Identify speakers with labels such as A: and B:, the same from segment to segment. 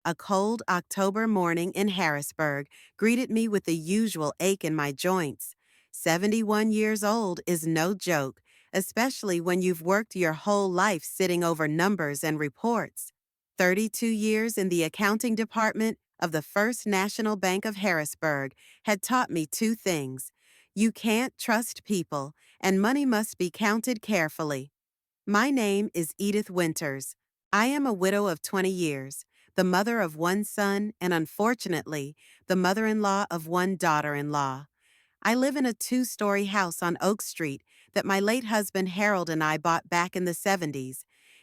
A: A cold October morning in Harrisburg greeted me with the usual ache in my joints. 71 years old is no joke, especially when you've worked your whole life sitting over numbers and reports. 32 years in the accounting department of the First National Bank of Harrisburg had taught me two things. You can't trust people, and money must be counted carefully. My name is Edith Winters. I am a widow of 20 years, the mother of one son, and unfortunately, the mother-in-law of one daughter-in-law. I live in a two-story house on Oak Street that my late husband Harold and I bought back in the 70s.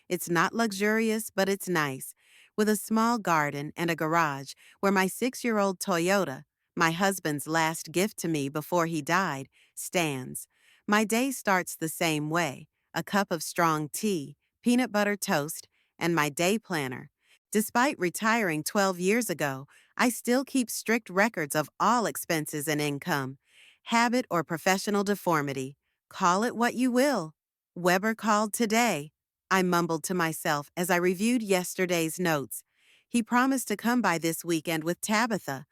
A: It's not luxurious, but it's nice, with a small garden and a garage where my 6-year-old Toyota, my husband's last gift to me before he died, stands. My day starts the same way: a cup of strong tea, peanut butter toast, and my day planner. Despite retiring 12 years ago, I still keep strict records of all expenses and income. Habit or professional deformity, call it what you will. Weber called today. I mumbled to myself as I reviewed yesterday's notes. He promised to come by this weekend with Tabitha.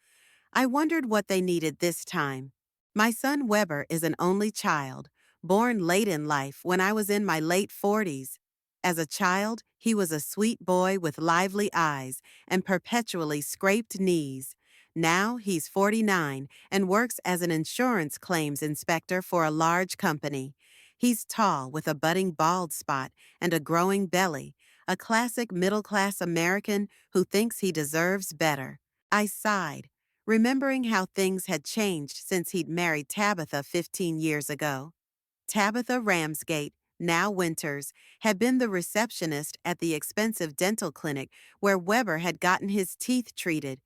A: I wondered what they needed this time. My son Weber is an only child, born late in life when I was in my late 40s. As a child, he was a sweet boy with lively eyes and perpetually scraped knees. Now he's 49 and works as an insurance claims inspector for a large company. He's tall with a budding bald spot and a growing belly, a classic middle-class American who thinks he deserves better. I sighed, remembering how things had changed since he'd married Tabitha 15 years ago. Tabitha Ramsgate, now Winters, had been the receptionist at the expensive dental clinic where Weber had gotten his teeth treated.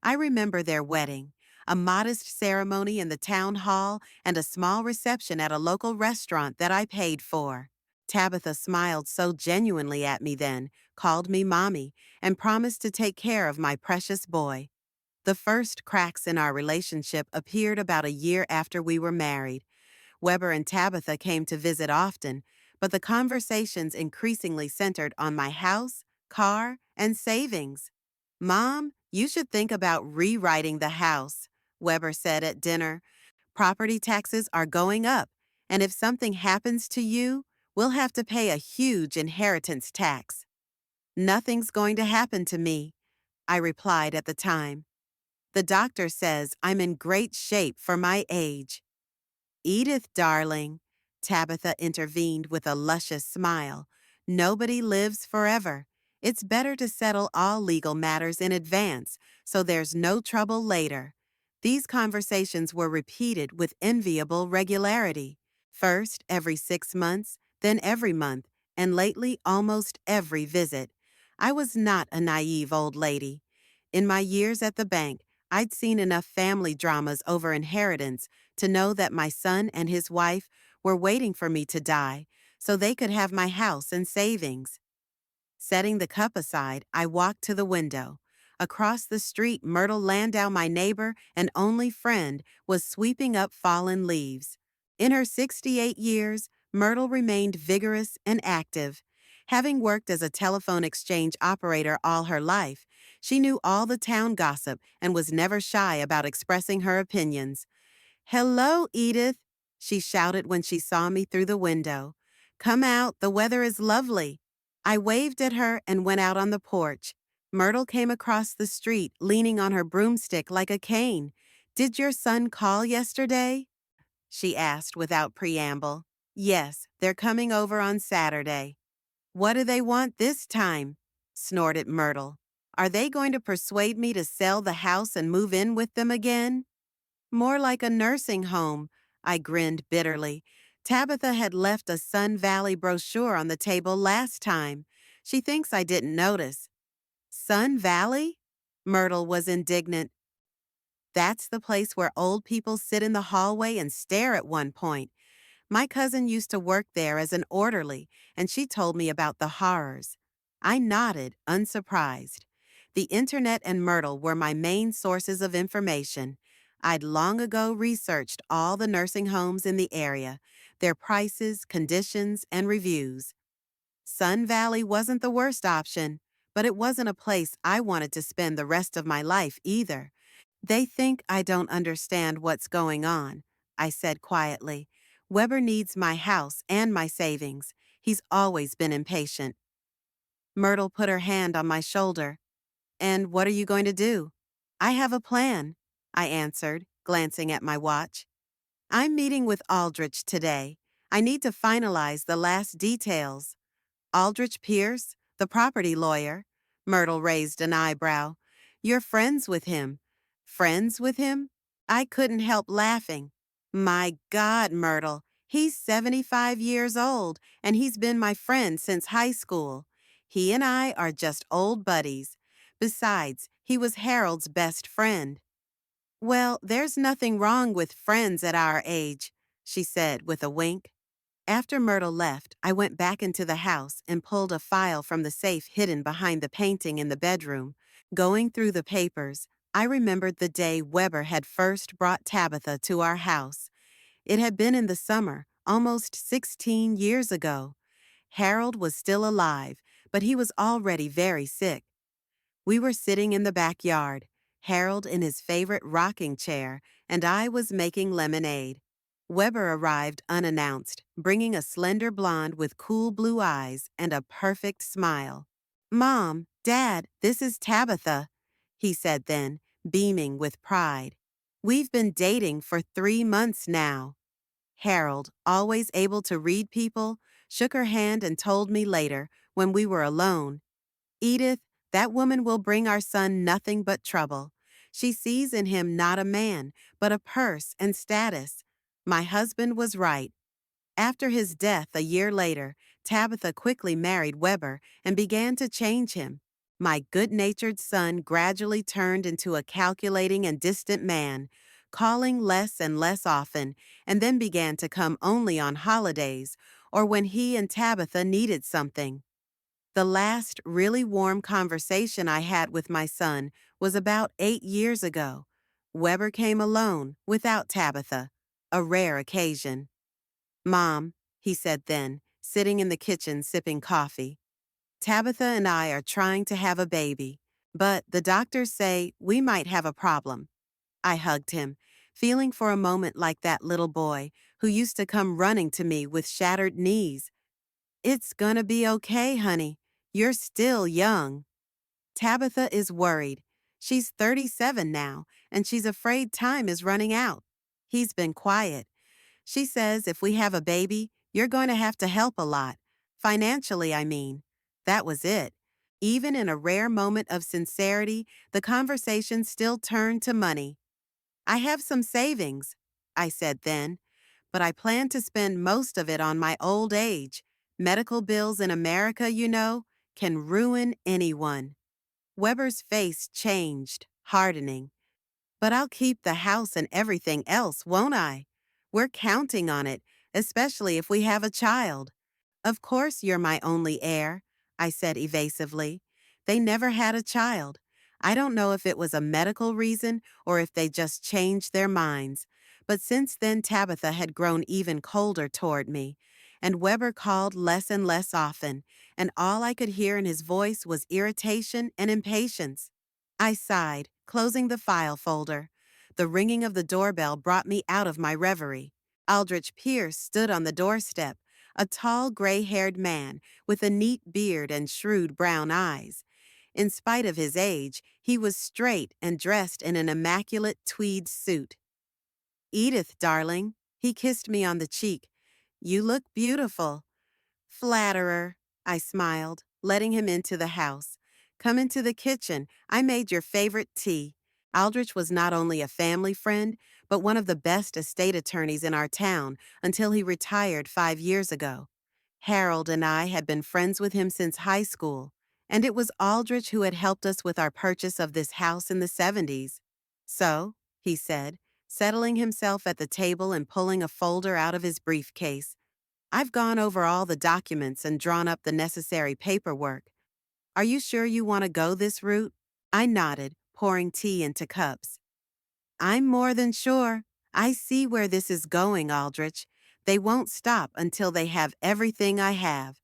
A: I remember their wedding, a modest ceremony in the town hall, and a small reception at a local restaurant that I paid for. Tabitha smiled so genuinely at me then, called me Mommy, and promised to take care of my precious boy. The first cracks in our relationship appeared about a year after we were married. Weber and Tabitha came to visit often, but the conversations increasingly centered on my house, car, and savings. Mom, you should think about rewriting the house, Weber said at dinner. Property taxes are going up, and if something happens to you, we'll have to pay a huge inheritance tax. Nothing's going to happen to me, I replied at the time. The doctor says I'm in great shape for my age. Edith, darling, Tabitha intervened with a luscious smile. Nobody lives forever. It's better to settle all legal matters in advance so there's no trouble later. These conversations were repeated with enviable regularity. First, every 6 months, then every month, and lately almost every visit. I was not a naive old lady. In my years at the bank, I'd seen enough family dramas over inheritance to know that my son and his wife were waiting for me to die so they could have my house and savings. Setting the cup aside, I walked to the window. Across the street, Myrtle Landau, my neighbor and only friend, was sweeping up fallen leaves. In her 68 years, Myrtle remained vigorous and active. Having worked as a telephone exchange operator all her life, she knew all the town gossip and was never shy about expressing her opinions. "Hello, Edith," she shouted when she saw me through the window. "Come out, the weather is lovely." I waved at her and went out on the porch. Myrtle came across the street, leaning on her broomstick like a cane. "Did your son call yesterday?" she asked without preamble. "Yes, they're coming over on Saturday." "What do they want this time?" snorted Myrtle. "Are they going to persuade me to sell the house and move in with them again?" "More like a nursing home," I grinned bitterly. Tabitha had left a Sun Valley brochure on the table last time. She thinks I didn't notice. "Sun Valley?" Myrtle was indignant. "That's the place where old people sit in the hallway and stare at one point. My cousin used to work there as an orderly, and she told me about the horrors." I nodded, unsurprised. The internet and Myrtle were my main sources of information. I'd long ago researched all the nursing homes in the area, their prices, conditions, and reviews. Sun Valley wasn't the worst option, but it wasn't a place I wanted to spend the rest of my life either. They think I don't understand what's going on, I said quietly. Weber needs my house and my savings. He's always been impatient. Myrtle put her hand on my shoulder. And what are you going to do? I have a plan, I answered, glancing at my watch. I'm meeting with Aldrich today. I need to finalize the last details. Aldrich Pierce, the property lawyer. Myrtle raised an eyebrow. You're friends with him. Friends with him? I couldn't help laughing. My God, Myrtle, he's 75 years old, and he's been my friend since high school. He and I are just old buddies. Besides, he was Harold's best friend. Well, there's nothing wrong with friends at our age, she said with a wink. After Myrtle left, I went back into the house and pulled a file from the safe hidden behind the painting in the bedroom. Going through the papers, I remembered the day Weber had first brought Tabitha to our house. It had been in the summer, almost 16 years ago. Harold was still alive, but he was already very sick. We were sitting in the backyard, Harold in his favorite rocking chair, and I was making lemonade. Weber arrived unannounced, bringing a slender blonde with cool blue eyes and a perfect smile. Mom, Dad, this is Tabitha, he said then, beaming with pride. We've been dating for 3 months now. Harold, always able to read people, shook her hand and told me later, when we were alone, Edith, that woman will bring our son nothing but trouble. She sees in him not a man, but a purse and status. My husband was right. After his death a year later, Tabitha quickly married Weber and began to change him. My good-natured son gradually turned into a calculating and distant man, calling less and less often, and then began to come only on holidays or when he and Tabitha needed something. The last really warm conversation I had with my son was about 8 years ago. Weber came alone, without Tabitha, a rare occasion. Mom, he said then, sitting in the kitchen sipping coffee, Tabitha and I are trying to have a baby, but the doctors say we might have a problem. I hugged him, feeling for a moment like that little boy who used to come running to me with shattered knees. It's gonna be okay, honey. You're still young. Tabitha is worried. She's 37 now, and she's afraid time is running out. He's been quiet. She says if we have a baby, you're going to have to help a lot. Financially, I mean. That was it. Even in a rare moment of sincerity, the conversation still turned to money. I have some savings, I said then, but I plan to spend most of it on my old age. Medical bills in America, you know, can ruin anyone. Weber's face changed, hardening. But I'll keep the house and everything else, won't I? We're counting on it, especially if we have a child. Of course you're my only heir, I said evasively. They never had a child. I don't know if it was a medical reason or if they just changed their minds. But since then Tabitha had grown even colder toward me, and Weber called less and less often, and all I could hear in his voice was irritation and impatience. I sighed, closing the file folder. The ringing of the doorbell brought me out of my reverie. Aldrich Pierce stood on the doorstep, a tall gray-haired man with a neat beard and shrewd brown eyes. In spite of his age, he was straight and dressed in an immaculate tweed suit. Edith, darling, he kissed me on the cheek. You look beautiful. Flatterer, I smiled, letting him into the house. Come into the kitchen. I made your favorite tea. Aldrich was not only a family friend, but one of the best estate attorneys in our town until he retired 5 years ago. Harold and I had been friends with him since high school, and it was Aldrich who had helped us with our purchase of this house in the 70s. So, he said, settling himself at the table and pulling a folder out of his briefcase, I've gone over all the documents and drawn up the necessary paperwork. Are you sure you want to go this route? I nodded, pouring tea into cups. I'm more than sure. I see where this is going, Aldrich. They won't stop until they have everything I have.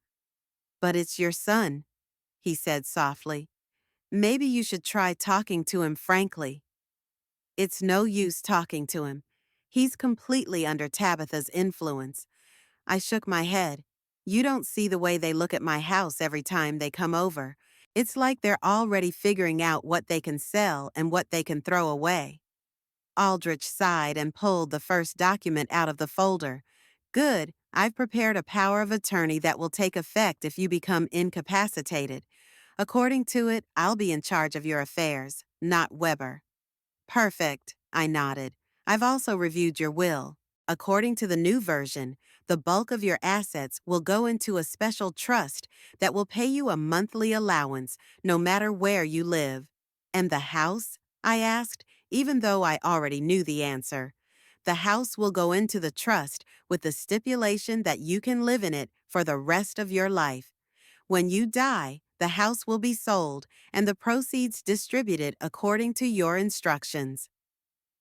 A: But it's your son. he said softly. Maybe you should try talking to him frankly. It's no use talking to him. He's completely under Tabitha's influence. I shook my head. You don't see the way they look at my house every time they come over. It's like they're already figuring out what they can sell and what they can throw away. Aldrich sighed and pulled the first document out of the folder. Good, I've prepared a power of attorney that will take effect if you become incapacitated. According to it, I'll be in charge of your affairs, not Weber. Perfect, I nodded. I've also reviewed your will. According to the new version, the bulk of your assets will go into a special trust that will pay you a monthly allowance no matter where you live. And the house? I asked, even though I already knew the answer. The house will go into the trust with the stipulation that you can live in it for the rest of your life. When you die, the house will be sold and the proceeds distributed according to your instructions.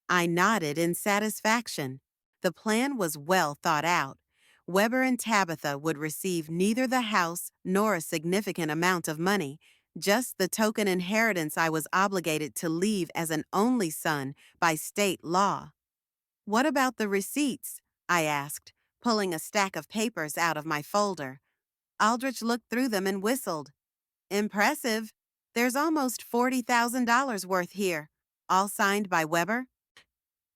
A: I nodded in satisfaction. The plan was well thought out. Weber and Tabitha would receive neither the house nor a significant amount of money, just the token inheritance I was obligated to leave as an only son by state law. What about the receipts? I asked, pulling a stack of papers out of my folder. Aldrich looked through them and whistled. Impressive. There's almost $40,000 worth here, all signed by Weber?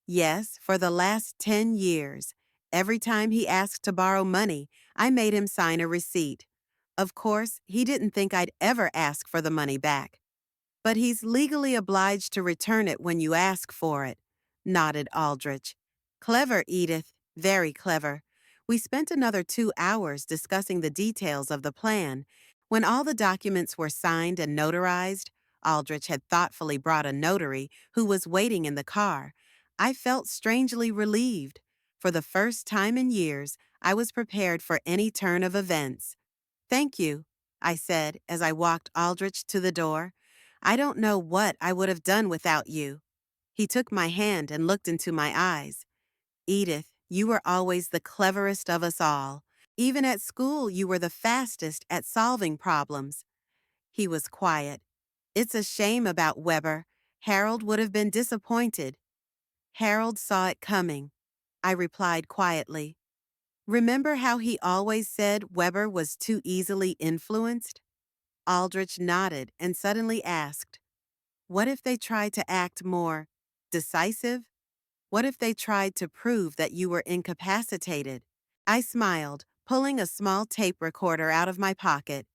A: Yes, for the last 10 years. Every time he asked to borrow money, I made him sign a receipt. Of course, he didn't think I'd ever ask for the money back. But he's legally obliged to return it when you ask for it, nodded Aldrich. Clever, Edith, very clever. We spent another 2 hours discussing the details of the plan. When all the documents were signed and notarized, Aldrich had thoughtfully brought a notary who was waiting in the car. I felt strangely relieved. For the first time in years, I was prepared for any turn of events. Thank you, I said as I walked Aldrich to the door. I don't know what I would have done without you. He took my hand and looked into my eyes. Edith, you were always the cleverest of us all. Even at school, you were the fastest at solving problems. He was quiet. It's a shame about Weber. Harold would have been disappointed. Harold saw it coming. I replied quietly. Remember how he always said Weber was too easily influenced? Aldrich nodded and suddenly asked, what if they tried to act more decisive? What if they tried to prove that you were incapacitated? I smiled, pulling a small tape recorder out of my pocket.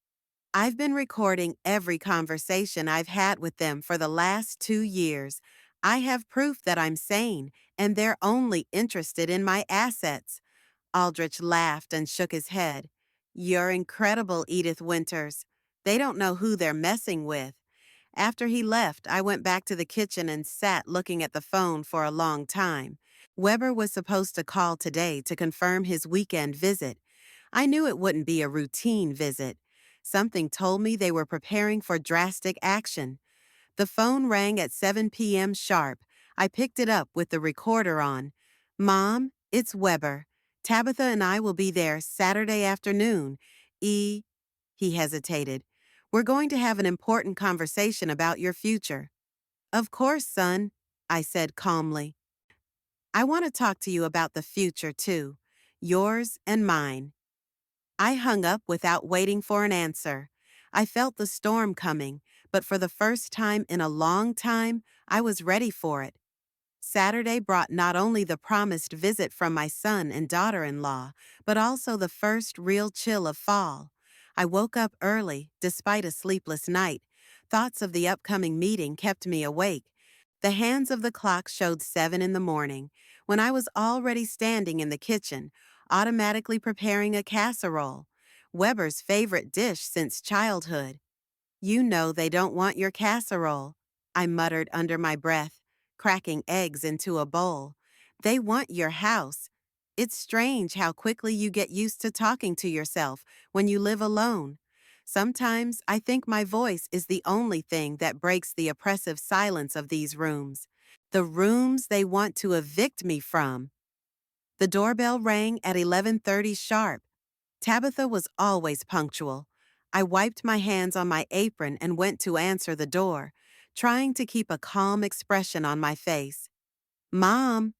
A: I've been recording every conversation I've had with them for the last 2 years. I have proof that I'm sane, and they're only interested in my assets. Aldrich laughed and shook his head. You're incredible, Edith Winters. They don't know who they're messing with. After he left, I went back to the kitchen and sat looking at the phone for a long time. Weber was supposed to call today to confirm his weekend visit. I knew it wouldn't be a routine visit. Something told me they were preparing for drastic action. The phone rang at 7 p.m. sharp. I picked it up with the recorder on. Mom, it's Weber. Tabitha and I will be there Saturday afternoon. He hesitated. We're going to have an important conversation about your future. Of course, son, I said calmly. I want to talk to you about the future, too. Yours and mine. I hung up without waiting for an answer. I felt the storm coming, but for the first time in a long time, I was ready for it. Saturday brought not only the promised visit from my son and daughter-in-law, but also the first real chill of fall. I woke up early, despite a sleepless night. Thoughts of the upcoming meeting kept me awake. The hands of the clock showed 7 in the morning, when I was already standing in the kitchen, automatically preparing a casserole, Weber's favorite dish since childhood. You know they don't want your casserole, I muttered under my breath, cracking eggs into a bowl. They want your house. It's strange how quickly you get used to talking to yourself when you live alone. Sometimes I think my voice is the only thing that breaks the oppressive silence of these rooms. The rooms they want to evict me from. The doorbell rang at 11:30 sharp. Tabitha was always punctual. I wiped my hands on my apron and went to answer the door, trying to keep a calm expression on my face. Mom!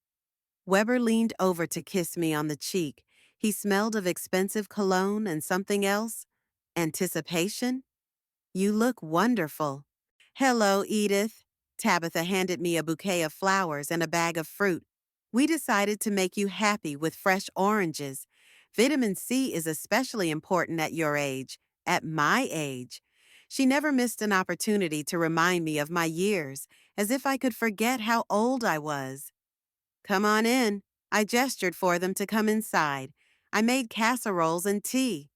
A: Weber leaned over to kiss me on the cheek. He smelled of expensive cologne and something else. Anticipation? You look wonderful. Hello, Edith. Tabitha handed me a bouquet of flowers and a bag of fruit. We decided to make you happy with fresh oranges. Vitamin C is especially important at your age, at my age. She never missed an opportunity to remind me of my years, as if I could forget how old I was. Come on in. I gestured for them to come inside. I made casseroles and tea.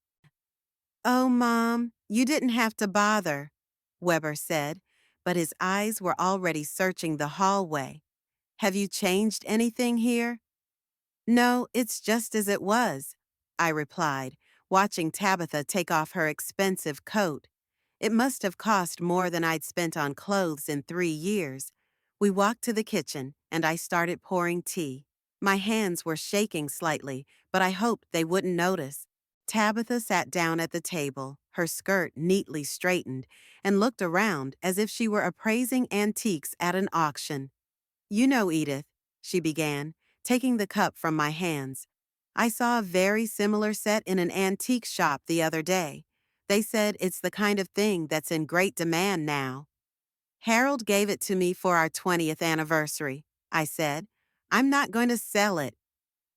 A: Oh, Mom, you didn't have to bother, Weber said, but his eyes were already searching the hallway. Have you changed anything here? No, it's just as it was, I replied, watching Tabitha take off her expensive coat. It must have cost more than I'd spent on clothes in 3 years. We walked to the kitchen, and I started pouring tea. My hands were shaking slightly, but I hoped they wouldn't notice. Tabitha sat down at the table, her skirt neatly straightened, and looked around as if she were appraising antiques at an auction. You know, Edith, she began, taking the cup from my hands. I saw a very similar set in an antique shop the other day. They said it's the kind of thing that's in great demand now. Harold gave it to me for our 20th anniversary, I said. I'm not going to sell it.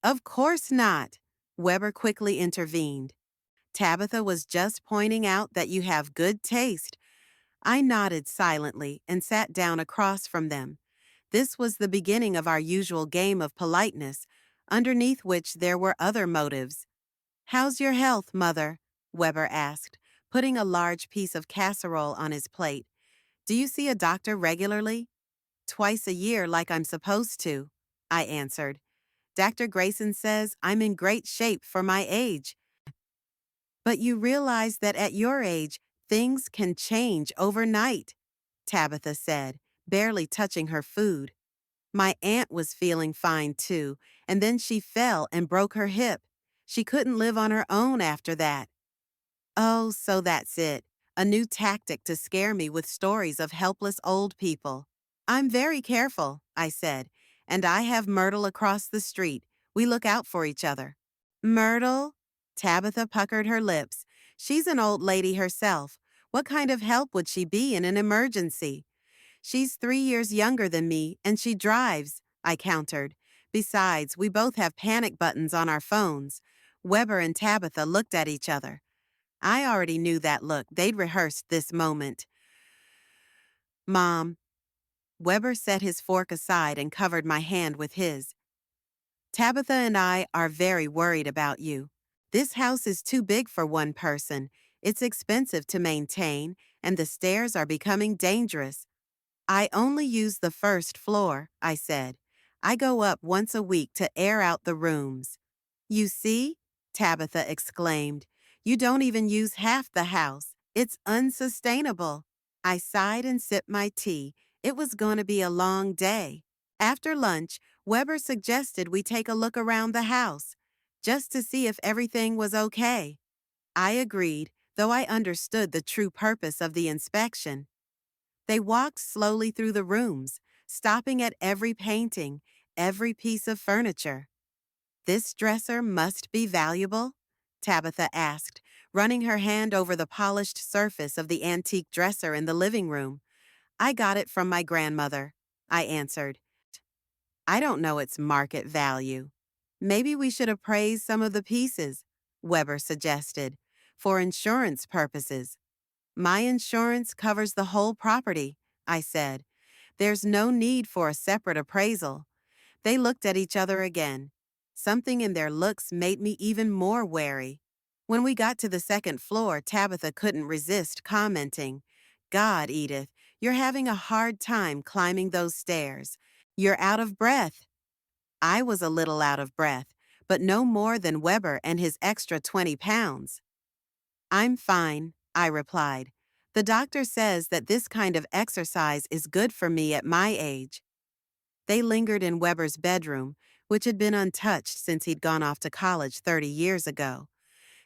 A: Of course not, Weber quickly intervened. Tabitha was just pointing out that you have good taste. I nodded silently and sat down across from them. This was the beginning of our usual game of politeness, underneath which there were other motives. How's your health, Mother? Weber asked, putting a large piece of casserole on his plate. Do you see a doctor regularly? Twice a year like I'm supposed to, I answered. Dr. Grayson says I'm in great shape for my age. But you realize that at your age, things can change overnight, Tabitha said, barely touching her food. My aunt was feeling fine too, and then she fell and broke her hip. She couldn't live on her own after that. Oh, so that's it. A new tactic to scare me with stories of helpless old people. I'm very careful, I said, and I have Myrtle across the street. We look out for each other. Myrtle? Tabitha puckered her lips. She's an old lady herself. What kind of help would she be in an emergency? She's 3 years younger than me, and she drives, I countered. Besides, we both have panic buttons on our phones. Weber and Tabitha looked at each other. I already knew that look. They'd rehearsed this moment. Mom. Weber set his fork aside and covered my hand with his. Tabitha and I are very worried about you. This house is too big for one person. It's expensive to maintain, and the stairs are becoming dangerous. I only use the first floor, I said. I go up once a week to air out the rooms. You see? Tabitha exclaimed. You don't even use half the house. It's unsustainable. I sighed and sipped my tea. It was going to be a long day. After lunch, Weber suggested we take a look around the house, just to see if everything was okay. I agreed, though I understood the true purpose of the inspection. They walked slowly through the rooms, stopping at every painting, every piece of furniture. This dresser must be valuable? Tabitha asked, running her hand over the polished surface of the antique dresser in the living room. I got it from my grandmother, I answered. I don't know its market value. Maybe we should appraise some of the pieces, Weber suggested, for insurance purposes. My insurance covers the whole property, I said. There's no need for a separate appraisal. They looked at each other again. Something in their looks made me even more wary. When we got to the second floor, Tabitha couldn't resist commenting, God, Edith, you're having a hard time climbing those stairs. You're out of breath. I was a little out of breath, but no more than Weber and his extra 20 pounds. I'm fine, I replied. The doctor says that this kind of exercise is good for me at my age. They lingered in Weber's bedroom, which had been untouched since he'd gone off to college 30 years ago.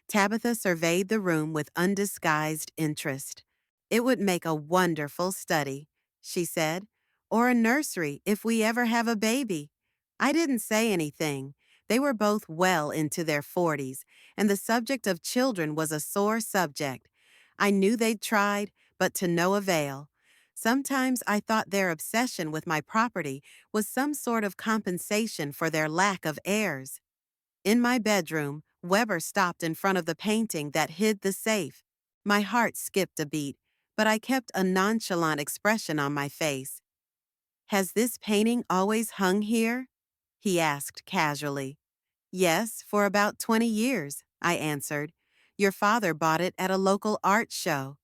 A: Tabitha surveyed the room with undisguised interest. It would make a wonderful study, she said, or a nursery if we ever have a baby. I didn't say anything. They were both well into their 40s, and the subject of children was a sore subject. I knew they'd tried, but to no avail. Sometimes I thought their obsession with my property was some sort of compensation for their lack of heirs. In my bedroom, Weber stopped in front of the painting that hid the safe. My heart skipped a beat, but I kept a nonchalant expression on my face. "Has this painting always hung here?" he asked casually. "Yes, for about 20 years," I answered. "Your father bought it at a local art show."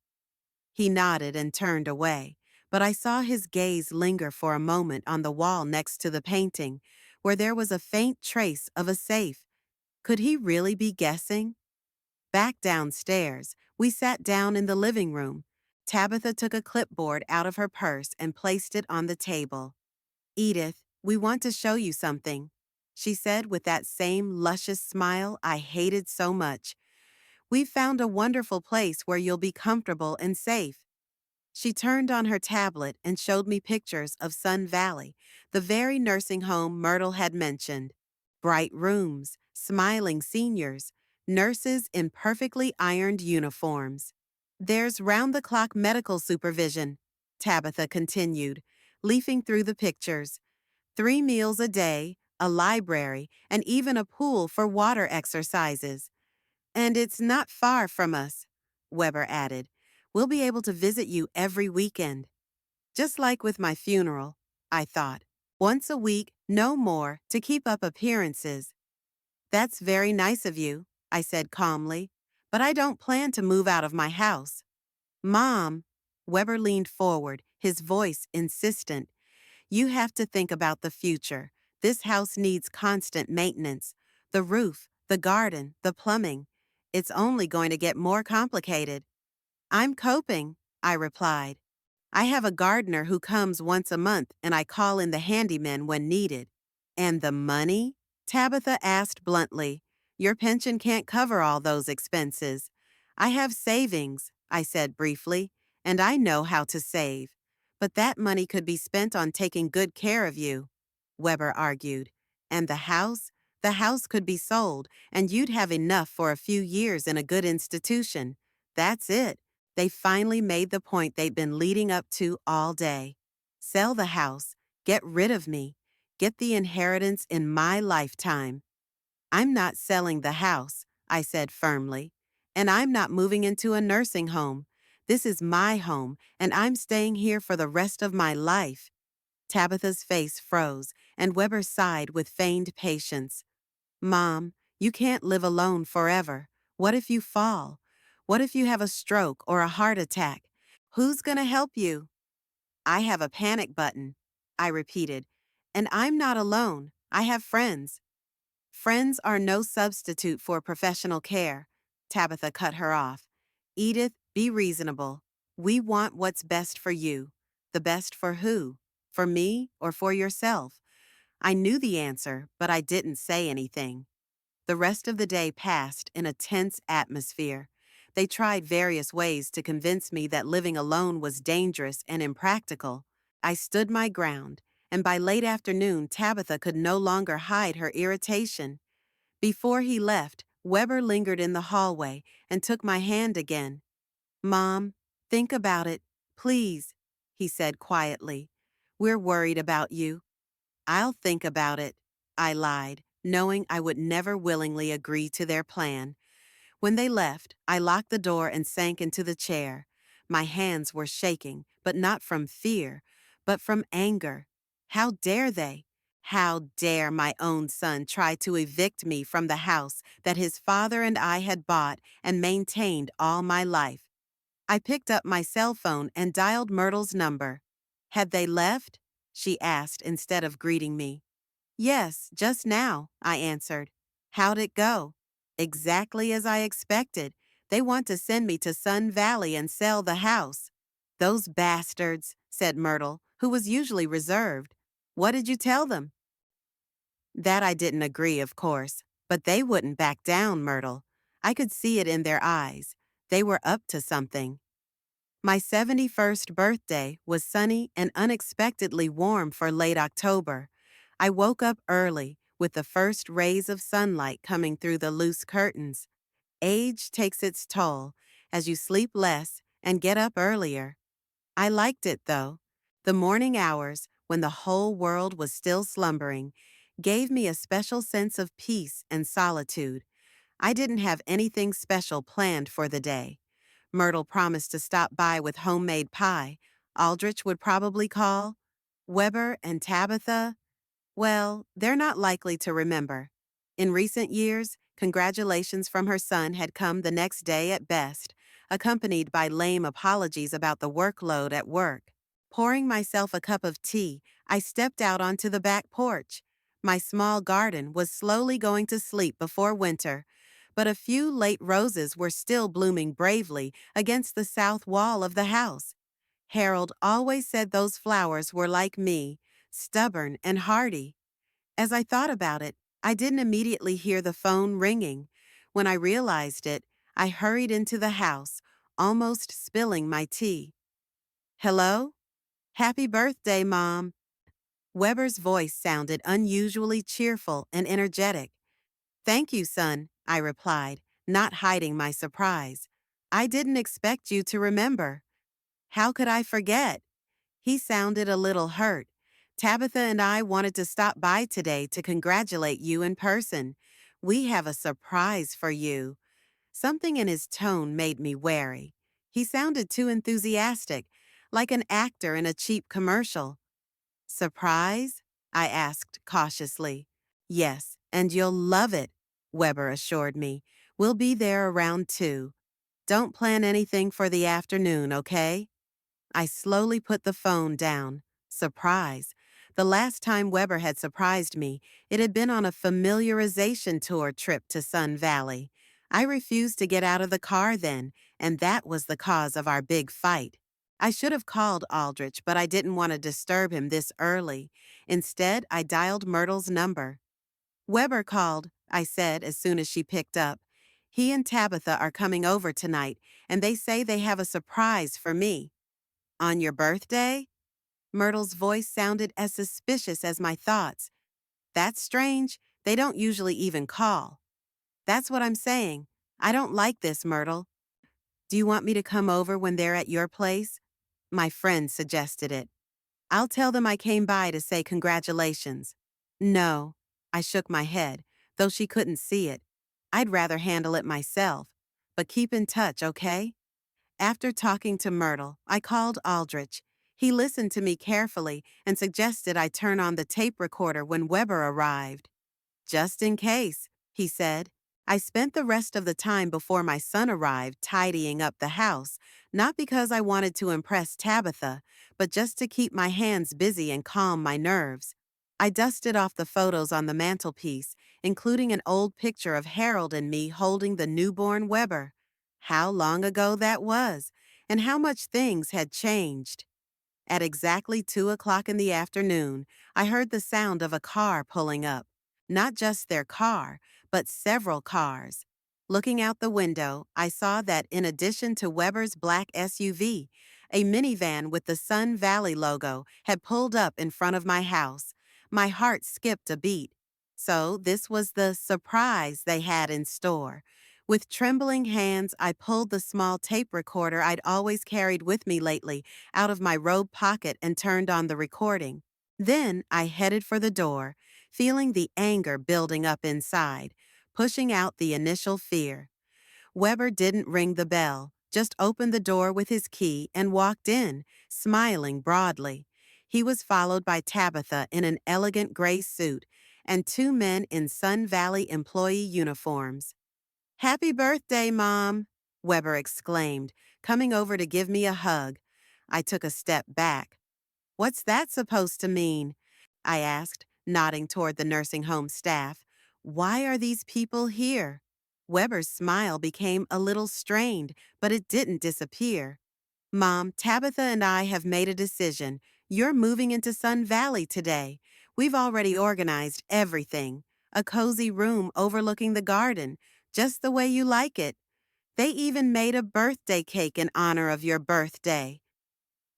A: He nodded and turned away, but I saw his gaze linger for a moment on the wall next to the painting, where there was a faint trace of a safe. Could he really be guessing? Back downstairs, we sat down in the living room. Tabitha took a clipboard out of her purse and placed it on the table. "Edith, we want to show you something," she said with that same luscious smile I hated so much. "We've found a wonderful place where you'll be comfortable and safe." She turned on her tablet and showed me pictures of Sun Valley, the very nursing home Myrtle had mentioned. Bright rooms, smiling seniors, nurses in perfectly ironed uniforms. "There's round-the-clock medical supervision," Tabitha continued, leafing through the pictures. "3 meals a day, a library, and even a pool for water exercises. And it's not far from us," Weber added. "We'll be able to visit you every weekend." Just like with my funeral, I thought. Once a week, no more, to keep up appearances. "That's very nice of you," I said calmly, "but I don't plan to move out of my house." "Mom," Weber leaned forward, his voice insistent, "you have to think about the future. This house needs constant maintenance. The roof, the garden, the plumbing. It's only going to get more complicated." "I'm coping," I replied. "I have a gardener who comes once a month and I call in the handyman when needed." "And the money?" Tabitha asked bluntly. "Your pension can't cover all those expenses." "I have savings," I said briefly, "and I know how to save. But that money could be spent on taking good care of you," Weber argued. "And the house? The house could be sold, and you'd have enough for a few years in a good institution. That's it." They finally made the point they'd been leading up to all day. "Sell the house. Get rid of me. Get the inheritance in my lifetime." "I'm not selling the house," I said firmly. "And I'm not moving into a nursing home. This is my home, and I'm staying here for the rest of my life." Tabitha's face froze, and Weber sighed with feigned patience. "Mom, you can't live alone forever. What if you fall? What if you have a stroke or a heart attack? Who's gonna help you?" "I have a panic button," I repeated. "And I'm not alone. I have friends." "Friends are no substitute for professional care," Tabitha cut her off. "Edith, be reasonable. We want what's best for you." "The best for who? For me or for yourself?" I knew the answer, but I didn't say anything. The rest of the day passed in a tense atmosphere. They tried various ways to convince me that living alone was dangerous and impractical. I stood my ground, and by late afternoon, Tabitha could no longer hide her irritation. Before he left, Weber lingered in the hallway and took my hand again. "Mom, think about it, please," he said quietly. "We're worried about you." "I'll think about it," I lied, knowing I would never willingly agree to their plan. When they left, I locked the door and sank into the chair. My hands were shaking, but not from fear, but from anger. How dare they? How dare my own son try to evict me from the house that his father and I had bought and maintained all my life? I picked up my cell phone and dialed Myrtle's number. "Had they left?" she asked instead of greeting me. "Yes, just now," I answered. "How'd it go?" "Exactly as I expected. They want to send me to Sun Valley and sell the house." "Those bastards," said Myrtle, who was usually reserved. "What did you tell them?" That I didn't agree, of course. "But they wouldn't back down, Myrtle. I could see it in their eyes. They were up to something. My 71st birthday was sunny and unexpectedly warm for late October. I woke up early, with the first rays of sunlight coming through the loose curtains. Age takes its toll as you sleep less and get up earlier. I liked it, though. The morning hours, when the whole world was still slumbering, gave me a special sense of peace and solitude. I didn't have anything special planned for the day. Myrtle promised to stop by with homemade pie. Aldrich would probably call. Weber and Tabitha, well, they're not likely to remember. In recent years, congratulations from her son had come the next day at best, accompanied by lame apologies about the workload at work. Pouring myself a cup of tea, I stepped out onto the back porch. My small garden was slowly going to sleep before winter, but a few late roses were still blooming bravely against the south wall of the house. Harold always said those flowers were like me, stubborn and hardy. As I thought about it, I didn't immediately hear the phone ringing. When I realized it, I hurried into the house, almost spilling my tea. Hello? Happy birthday, Mom. Weber's voice sounded unusually cheerful and energetic. Thank you, son, I replied, not hiding my surprise. I didn't expect you to remember. How could I forget? He sounded a little hurt. Tabitha and I wanted to stop by today to congratulate you in person. We have a surprise for you. Something in his tone made me wary. He sounded too enthusiastic, like an actor in a cheap commercial. Surprise? I asked cautiously. Yes, and you'll love it, Weber assured me. We'll be there around 2. Don't plan anything for the afternoon, okay? I slowly put the phone down. Surprise. The last time Weber had surprised me, it had been on a familiarization tour trip to Sun Valley. I refused to get out of the car then, and that was the cause of our big fight. I should have called Aldrich, but I didn't want to disturb him this early. Instead, I dialed Myrtle's number. Weber called, I said as soon as she picked up. He and Tabitha are coming over tonight, and they say they have a surprise for me. On your birthday? Myrtle's voice sounded as suspicious as my thoughts. That's strange. They don't usually even call. That's what I'm saying. I don't like this, Myrtle. Do you want me to come over when they're at your place? My friend suggested it. I'll tell them I came by to say congratulations. No. I shook my head, though she couldn't see it. I'd rather handle it myself. But keep in touch, okay? After talking to Myrtle, I called Aldrich. He listened to me carefully and suggested I turn on the tape recorder when Weber arrived. Just in case, he said. I spent the rest of the time before my son arrived tidying up the house, not because I wanted to impress Tabitha, but just to keep my hands busy and calm my nerves. I dusted off the photos on the mantelpiece, including an old picture of Harold and me holding the newborn Weber. How long ago that was, and how much things had changed. At exactly 2 o'clock in the afternoon, I heard the sound of a car pulling up. Not just their car, but several cars. Looking out the window, I saw that in addition to Weber's black SUV, a minivan with the Sun Valley logo had pulled up in front of my house. My heart skipped a beat. So this was the surprise they had in store. With trembling hands, I pulled the small tape recorder I'd always carried with me lately out of my robe pocket and turned on the recording. Then I headed for the door, feeling the anger building up inside, pushing out the initial fear. Weber didn't ring the bell, just opened the door with his key and walked in, smiling broadly. He was followed by Tabitha in an elegant gray suit and 2 men in Sun Valley employee uniforms. Happy birthday, Mom, Weber exclaimed, coming over to give me a hug. I took a step back. What's that supposed to mean? I asked, nodding toward the nursing home staff. Why are these people here? Weber's smile became a little strained, but it didn't disappear. Mom, Tabitha and I have made a decision. You're moving into Sun Valley today. We've already organized everything. A cozy room overlooking the garden, just the way you like it. They even made a birthday cake in honor of your birthday.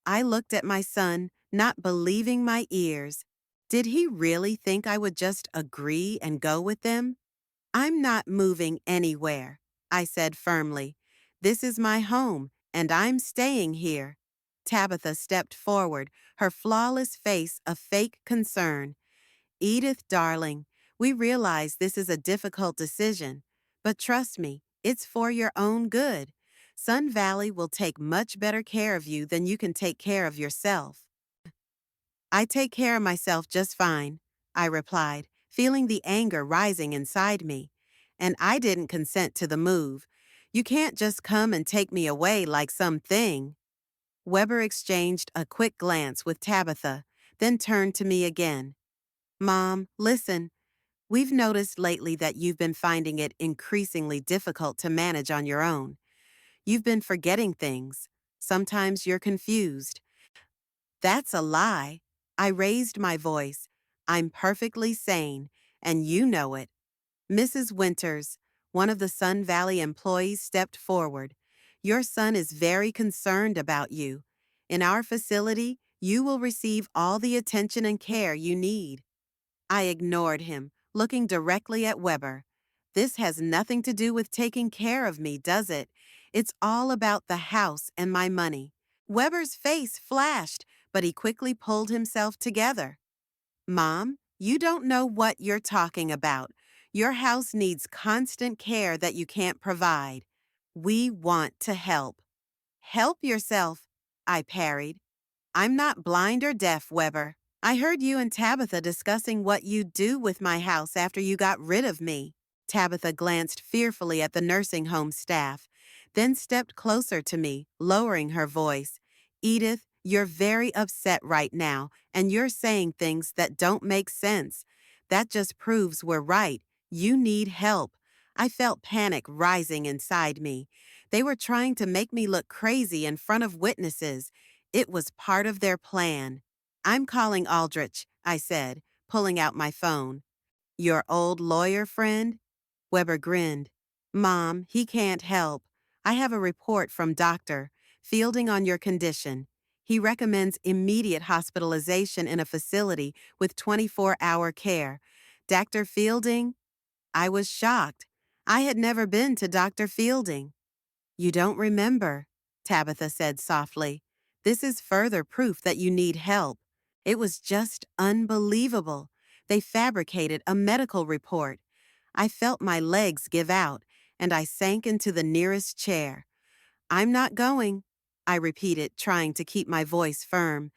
A: I looked at my son, not believing my ears. Did he really think I would just agree and go with them? I'm not moving anywhere, I said firmly. This is my home, and I'm staying here. Tabitha stepped forward, her flawless face a fake concern. Edith, darling, we realize this is a difficult decision, but trust me, it's for your own good. Sun Valley will take much better care of you than you can take care of yourself. I take care of myself just fine, I replied, feeling the anger rising inside me. And I didn't consent to the move. You can't just come and take me away like something. Weber exchanged a quick glance with Tabitha, then turned to me again. Mom, listen, we've noticed lately that you've been finding it increasingly difficult to manage on your own. You've been forgetting things. Sometimes you're confused. That's a lie. I raised my voice. I'm perfectly sane, and you know it. Mrs. Winters, one of the Sun Valley employees, stepped forward. Your son is very concerned about you. In our facility, you will receive all the attention and care you need. I ignored him, looking directly at Weber. This has nothing to do with taking care of me, does it? It's all about the house and my money. Weber's face flashed, but he quickly pulled himself together. Mom, you don't know what you're talking about. Your house needs constant care that you can't provide. We want to help. Help yourself, I parried. I'm not blind or deaf, Weber. I heard you and Tabitha discussing what you'd do with my house after you got rid of me. Tabitha glanced fearfully at the nursing home staff, then stepped closer to me, lowering her voice. Edith, you're very upset right now, and you're saying things that don't make sense. That just proves we're right. You need help. I felt panic rising inside me. They were trying to make me look crazy in front of witnesses. It was part of their plan. I'm calling Aldrich, I said, pulling out my phone. Your old lawyer friend? Weber grinned. Mom, he can't help. I have a report from Dr. Fielding on your condition. He recommends immediate hospitalization in a facility with 24-hour care. Dr. Fielding? I was shocked. I had never been to Dr. Fielding. You don't remember, Tabitha said softly. This is further proof that you need help. It was just unbelievable. They fabricated a medical report. I felt my legs give out, and I sank into the nearest chair. I'm not going, I repeated, trying to keep my voice firm.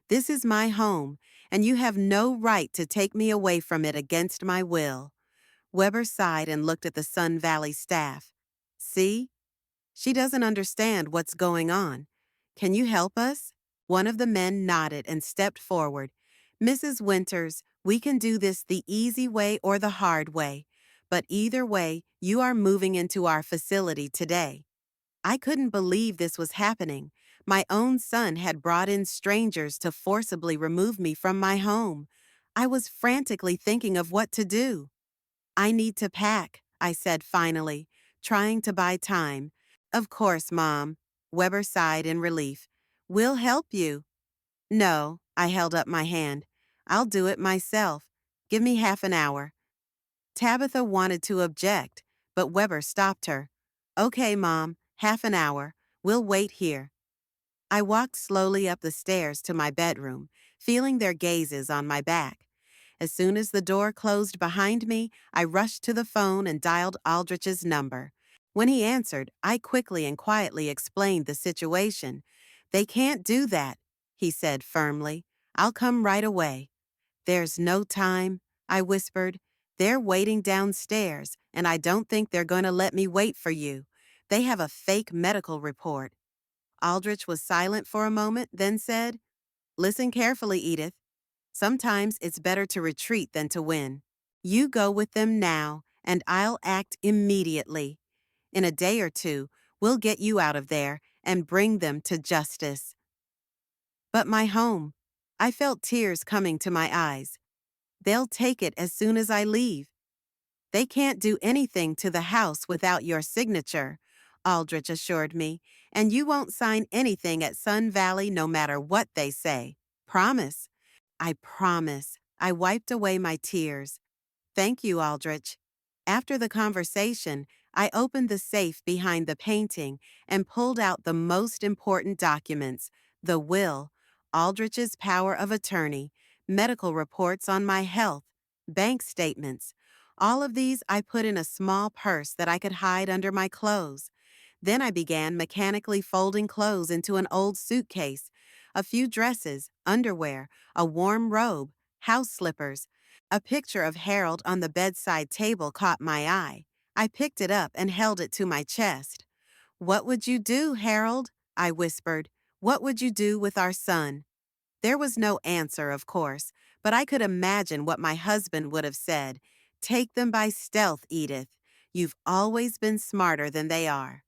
A: This is my home, and you have no right to take me away from it against my will. Weber sighed and looked at the Sun Valley staff. See? She doesn't understand what's going on. Can you help us? One of the men nodded and stepped forward. Mrs. Winters, we can do this the easy way or the hard way. But either way, you are moving into our facility today. I couldn't believe this was happening. My own son had brought in strangers to forcibly remove me from my home. I was frantically thinking of what to do. I need to pack, I said finally, trying to buy time. Of course, Mom. Weber sighed in relief. We'll help you. No, I held up my hand. I'll do it myself. Give me half an hour. Tabitha wanted to object, but Weber stopped her. Okay, Mom, half an hour. We'll wait here. I walked slowly up the stairs to my bedroom, feeling their gazes on my back. As soon as the door closed behind me, I rushed to the phone and dialed Aldrich's number. When he answered, I quickly and quietly explained the situation. They can't do that, he said firmly. I'll come right away. There's no time, I whispered. They're waiting downstairs, and I don't think they're going to let me wait for you. They have a fake medical report. Aldrich was silent for a moment, then said, Listen carefully, Edith. Sometimes it's better to retreat than to win. You go with them now, and I'll act immediately. In a day or two, we'll get you out of there and bring them to justice. But my home. I felt tears coming to my eyes. They'll take it as soon as I leave. They can't do anything to the house without your signature, Aldrich assured me, and you won't sign anything at Sun Valley no matter what they say. Promise? I promise. I wiped away my tears. Thank you, Aldrich. After the conversation, I opened the safe behind the painting and pulled out the most important documents: the will, Aldrich's power of attorney, medical reports on my health, bank statements. All of these I put in a small purse that I could hide under my clothes. Then I began mechanically folding clothes into an old suitcase: a few dresses, underwear, a warm robe, house slippers. A picture of Harold on the bedside table caught my eye. I picked it up and held it to my chest. "What would you do, Harold?" I whispered. "What would you do with our son?" There was no answer, of course, but I could imagine what my husband would have said. "Take them by stealth, Edith. You've always been smarter than they are."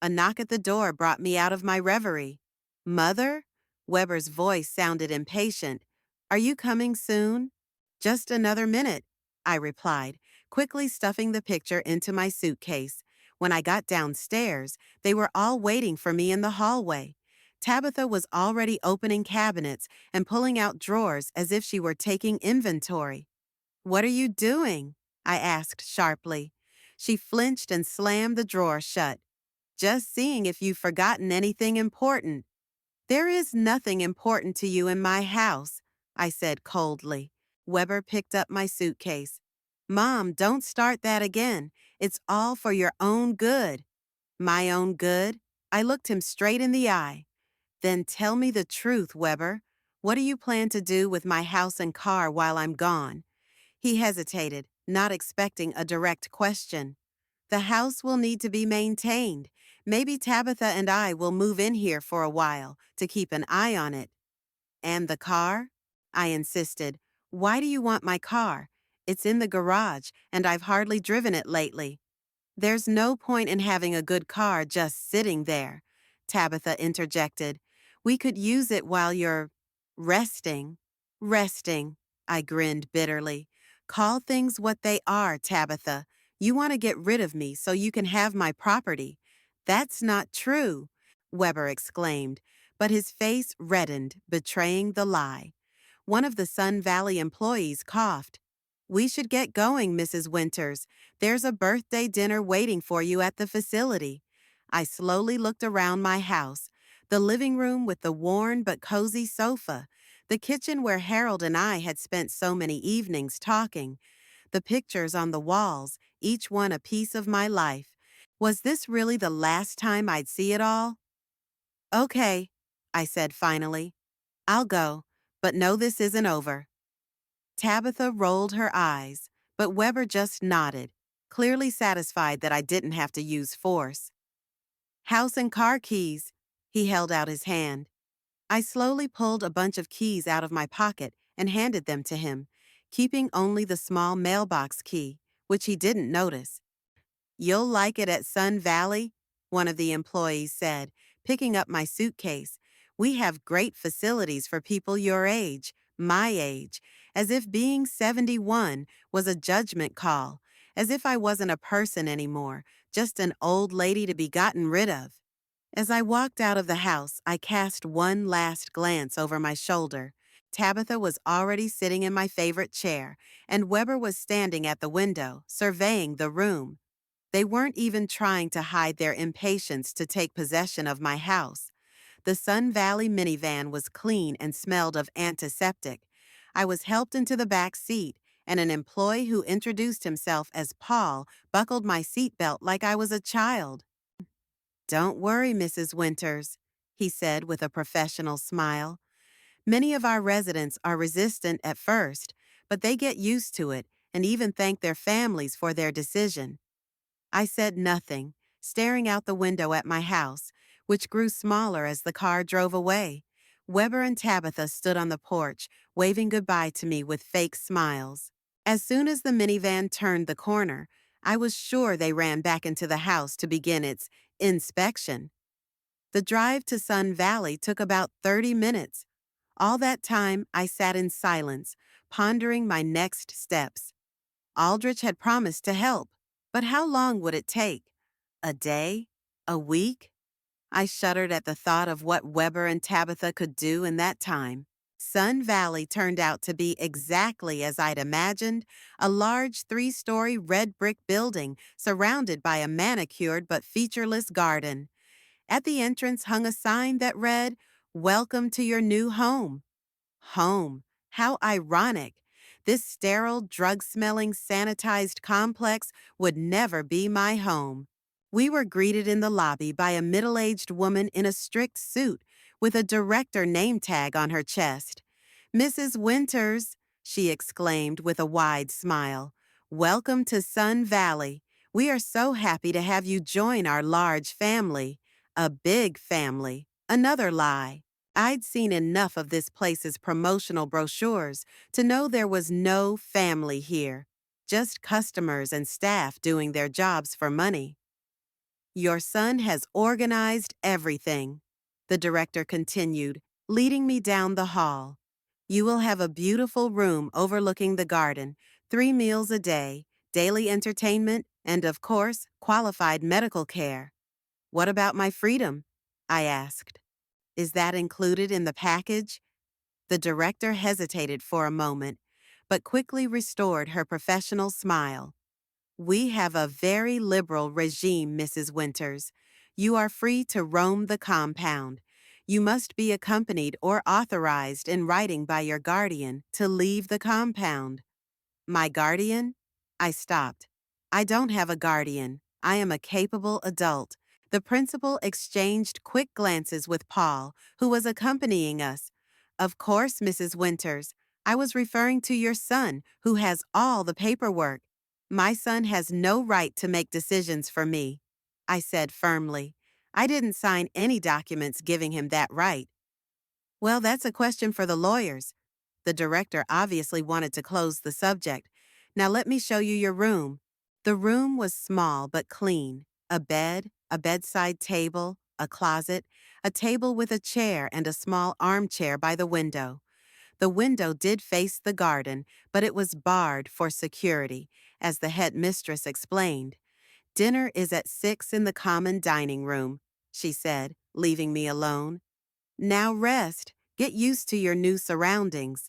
A: A knock at the door brought me out of my reverie. "Mother?" Weber's voice sounded impatient. "Are you coming soon?" "Just another minute," I replied, quickly stuffing the picture into my suitcase. When I got downstairs, they were all waiting for me in the hallway. Tabitha was already opening cabinets and pulling out drawers as if she were taking inventory. "What are you doing?" I asked sharply. She flinched and slammed the drawer shut. "Just seeing if you've forgotten anything important." "There is nothing important to you in my house," I said coldly. Weber picked up my suitcase. "Mom, don't start that again. It's all for your own good." "My own good?" I looked him straight in the eye. "Then tell me the truth, Weber. What do you plan to do with my house and car while I'm gone?" He hesitated, not expecting a direct question. "The house will need to be maintained. Maybe Tabitha and I will move in here for a while to keep an eye on it." "And the car?" I insisted. "Why do you want my car? It's in the garage, and I've hardly driven it lately." "There's no point in having a good car just sitting there," Tabitha interjected. "We could use it while you're resting." "Resting," I grinned bitterly. "Call things what they are, Tabitha. You want to get rid of me so you can have my property." "That's not true," Weber exclaimed, but his face reddened, betraying the lie. One of the Sun Valley employees coughed. "We should get going, Mrs. Winters. There's a birthday dinner waiting for you at the facility." I slowly looked around my house: the living room with the worn but cozy sofa, the kitchen where Harold and I had spent so many evenings talking, the pictures on the walls, each one a piece of my life. Was this really the last time I'd see it all? "Okay," I said finally. "I'll go, but know this isn't over." Tabitha rolled her eyes, but Weber just nodded, clearly satisfied that I didn't have to use force. "House and car keys." He held out his hand. I slowly pulled a bunch of keys out of my pocket and handed them to him, keeping only the small mailbox key, which he didn't notice. "You'll like it at Sun Valley," one of the employees said, picking up my suitcase. "We have great facilities for people your age, my age," as if being 71 was a judgment call, as if I wasn't a person anymore, just an old lady to be gotten rid of. As I walked out of the house, I cast one last glance over my shoulder. Tabitha was already sitting in my favorite chair, and Weber was standing at the window, surveying the room. They weren't even trying to hide their impatience to take possession of my house. The Sun Valley minivan was clean and smelled of antiseptic. I was helped into the back seat, and an employee who introduced himself as Paul buckled my seatbelt like I was a child. "Don't worry, Mrs. Winters," he said with a professional smile. "Many of our residents are resistant at first, but they get used to it and even thank their families for their decision." I said nothing, staring out the window at my house, which grew smaller as the car drove away. Weber and Tabitha stood on the porch, waving goodbye to me with fake smiles. As soon as the minivan turned the corner, I was sure they ran back into the house to begin its inspection. The drive to Sun Valley took about 30 minutes. All that time, I sat in silence, pondering my next steps. Aldrich had promised to help, but how long would it take? A day? A week? I shuddered at the thought of what Weber and Tabitha could do in that time. Sun Valley turned out to be exactly as I'd imagined, a large 3-story red brick building surrounded by a manicured but featureless garden. At the entrance hung a sign that read, "Welcome to your new home." Home. How ironic. This sterile, drug-smelling, sanitized complex would never be my home. We were greeted in the lobby by a middle-aged woman in a strict suit with a director name tag on her chest. "Mrs. Winters," she exclaimed with a wide smile, "welcome to Sun Valley. We are so happy to have you join our large family." A big family. Another lie. I'd seen enough of this place's promotional brochures to know there was no family here, just customers and staff doing their jobs for money. "Your son has organized everything," the director continued, leading me down the hall. "You will have a beautiful room overlooking the garden, 3 meals a day, daily entertainment, and of course, qualified medical care." "What about my freedom?" I asked. "Is that included in the package?" The director hesitated for a moment, but quickly restored her professional smile. "We have a very liberal regime, Mrs. Winters. You are free to roam the compound. You must be accompanied or authorized in writing by your guardian to leave the compound." "My guardian?" I stopped. "I don't have a guardian. I am a capable adult." The principal exchanged quick glances with Paul, who was accompanying us. "Of course, Mrs. Winters. I was referring to your son, who has all the paperwork." "My son has no right to make decisions for me," I said firmly. "I didn't sign any documents giving him that right." "Well, that's a question for the lawyers." The director obviously wanted to close the subject. "Now let me show you your room." The room was small but clean. A bed, a bedside table, a closet, a table with a chair and a small armchair by the window. The window did face the garden, but it was barred for security, as the head mistress explained. "Dinner is at 6 in the common dining room," she said, leaving me alone. "Now rest. Get used to your new surroundings."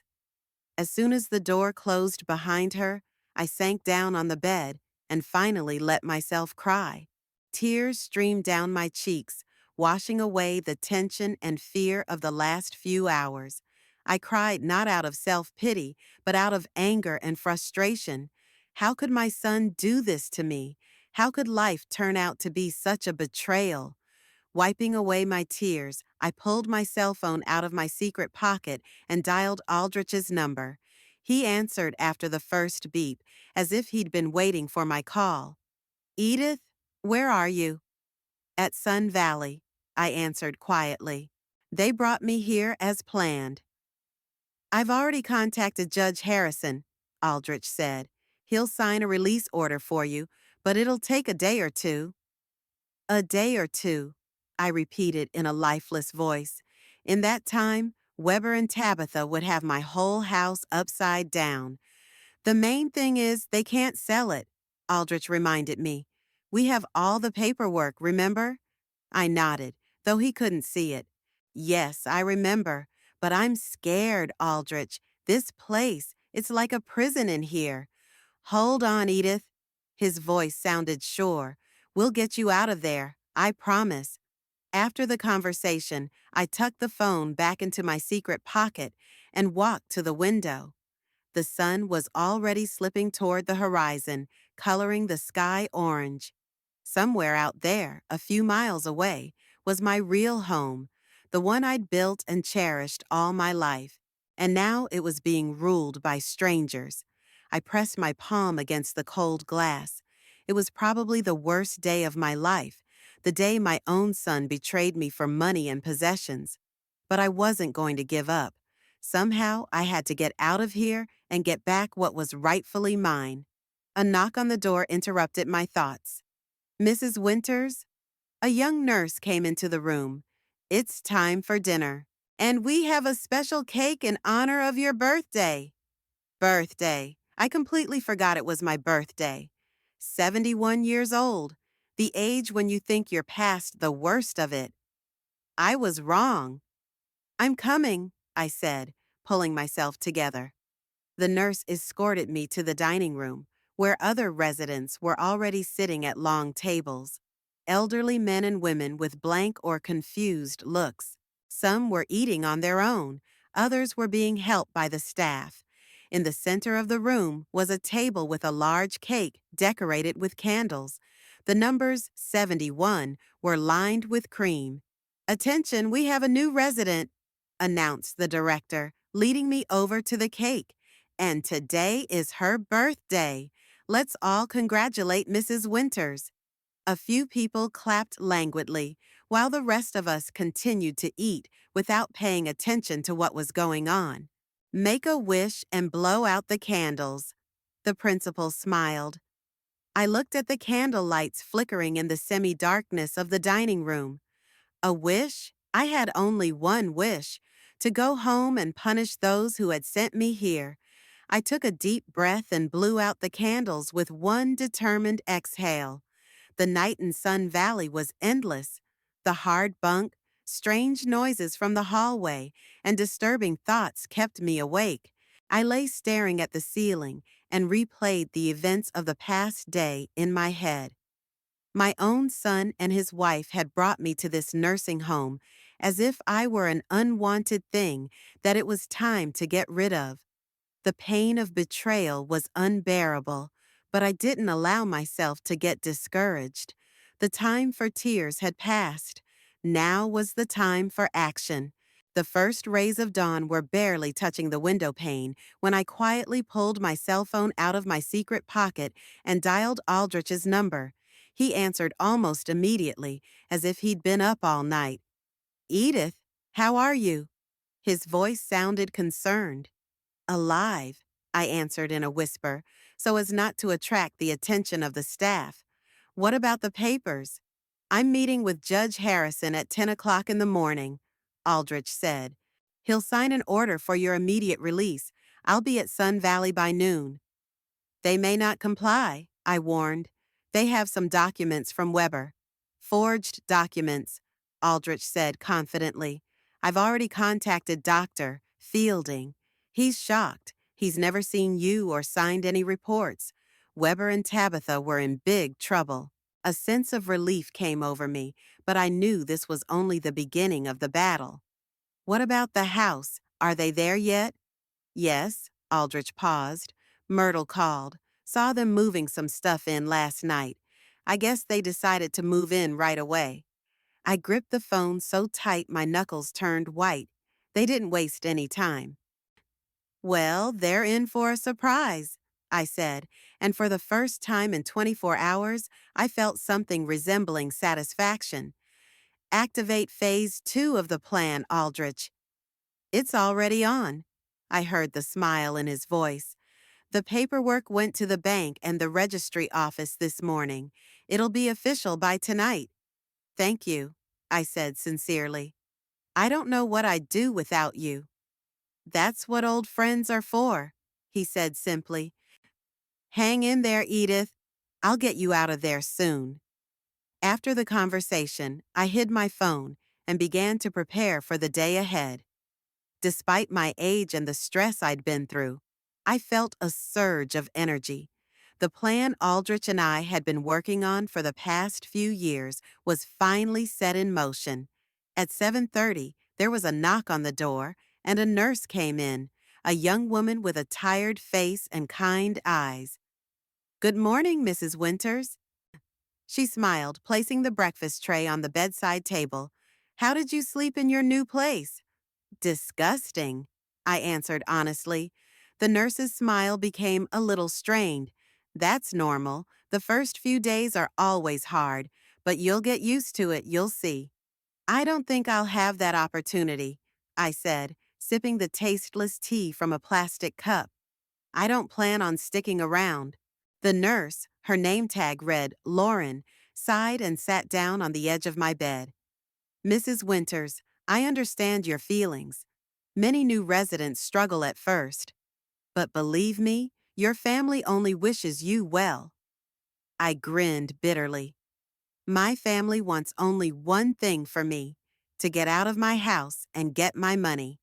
A: As soon as the door closed behind her, I sank down on the bed and finally let myself cry. Tears streamed down my cheeks, washing away the tension and fear of the last few hours. I cried not out of self-pity, but out of anger and frustration. How could my son do this to me? How could life turn out to be such a betrayal? Wiping away my tears, I pulled my cell phone out of my secret pocket and dialed Aldrich's number. He answered after the first beep, as if he'd been waiting for my call. "Edith, where are you?" "At Sun Valley," I answered quietly. "They brought me here as planned." "I've already contacted Judge Harrison," Aldrich said. "He'll sign a release order for you, but it'll take a day or two." "A day or two," I repeated in a lifeless voice. In that time, Weber and Tabitha would have my whole house upside down. "The main thing is they can't sell it," Aldrich reminded me. "We have all the paperwork, remember?" I nodded, though he couldn't see it. "Yes, I remember. But I'm scared, Aldrich. This place, it's like a prison in here." "Hold on, Edith." His voice sounded sure. "We'll get you out of there, I promise." After the conversation, I tucked the phone back into my secret pocket and walked to the window. The sun was already slipping toward the horizon, coloring the sky orange. Somewhere out there, a few miles away, was my real home, the one I'd built and cherished all my life. And now it was being ruled by strangers. I pressed my palm against the cold glass. It was probably the worst day of my life, the day my own son betrayed me for money and possessions. But I wasn't going to give up. Somehow I had to get out of here and get back what was rightfully mine. A knock on the door interrupted my thoughts. "Mrs. Winters?" A young nurse came into the room. "It's time for dinner. And we have a special cake in honor of your birthday." "Birthday. I completely forgot it was my birthday. 71 years old, the age when you think you're past the worst of it. I was wrong. I'm coming, I said, pulling myself together. The nurse escorted me to the dining room, where other residents were already sitting at long tables. Elderly men and women with blank or confused looks. Some were eating on their own, others were being helped by the staff. In the center of the room was a table with a large cake decorated with candles. The numbers 71 were lined with cream. "Attention, we have a new resident," announced the director, leading me over to the cake. "And today is her birthday. Let's all congratulate Mrs. Winters." A few people clapped languidly, while the rest of us continued to eat without paying attention to what was going on. "Make a wish and blow out the candles." The principal smiled. I looked at the candle lights flickering in the semi-darkness of the dining room. A wish? I had only one wish: to go home and punish those who had sent me here. I took a deep breath and blew out the candles with one determined exhale. The night in Sun Valley was endless. The hard bunk, strange noises from the hallway, and disturbing thoughts kept me awake. I lay staring at the ceiling and replayed the events of the past day in my head. My own son and his wife had brought me to this nursing home as if I were an unwanted thing that it was time to get rid of. The pain of betrayal was unbearable, but I didn't allow myself to get discouraged. The time for tears had passed. Now was the time for action. The first rays of dawn were barely touching the window pane when I quietly pulled my cell phone out of my secret pocket and dialed Aldrich's number. He answered almost immediately, as if he'd been up all night. "Edith, how are you?" His voice sounded concerned. "Alive," I answered in a whisper, so as not to attract the attention of the staff. "What about the papers?" "I'm meeting with Judge Harrison at 10 o'clock in the morning," Aldrich said. "He'll sign an order for your immediate release. I'll be at Sun Valley by noon." "They may not comply," I warned. "They have some documents from Weber." "Forged documents," Aldrich said confidently. "I've already contacted Dr. Fielding. He's shocked. He's never seen you or signed any reports. Weber and Tabitha were in big trouble." A sense of relief came over me, but I knew this was only the beginning of the battle. "What about the house? Are they there yet?" "Yes." Aldrich paused. "Myrtle called. Saw them moving some stuff in last night. I guess they decided to move in right away." I gripped the phone so tight my knuckles turned white. They didn't waste any time. "Well, they're in for a surprise," I said, and for the first time in 24 hours, I felt something resembling satisfaction. "Activate Phase 2 of the plan, Aldrich." "It's already on." I heard the smile in his voice. "The paperwork went to the bank and the registry office this morning. It'll be official by tonight." "Thank you," I said sincerely. "I don't know what I'd do without you." "That's what old friends are for," he said simply. "Hang in there, Edith. I'll get you out of there soon." After the conversation, I hid my phone and began to prepare for the day ahead. Despite my age and the stress I'd been through, I felt a surge of energy. The plan Aldrich and I had been working on for the past few years was finally set in motion. At 7:30, there was a knock on the door, and a nurse came in, a young woman with a tired face and kind eyes. "Good morning, Mrs. Winters." She smiled, placing the breakfast tray on the bedside table. "How did you sleep in your new place?" "Disgusting," I answered honestly. The nurse's smile became a little strained. "That's normal. The first few days are always hard, but you'll get used to it, you'll see." "I don't think I'll have that opportunity," I said, sipping the tasteless tea from a plastic cup. "I don't plan on sticking around." The nurse, her name tag read Lauren, sighed and sat down on the edge of my bed. "Mrs. Winters, I understand your feelings. Many new residents struggle at first. But believe me, Your family only wishes you well. I grinned bitterly. My family wants only one thing for me, to get out of my house and get my money.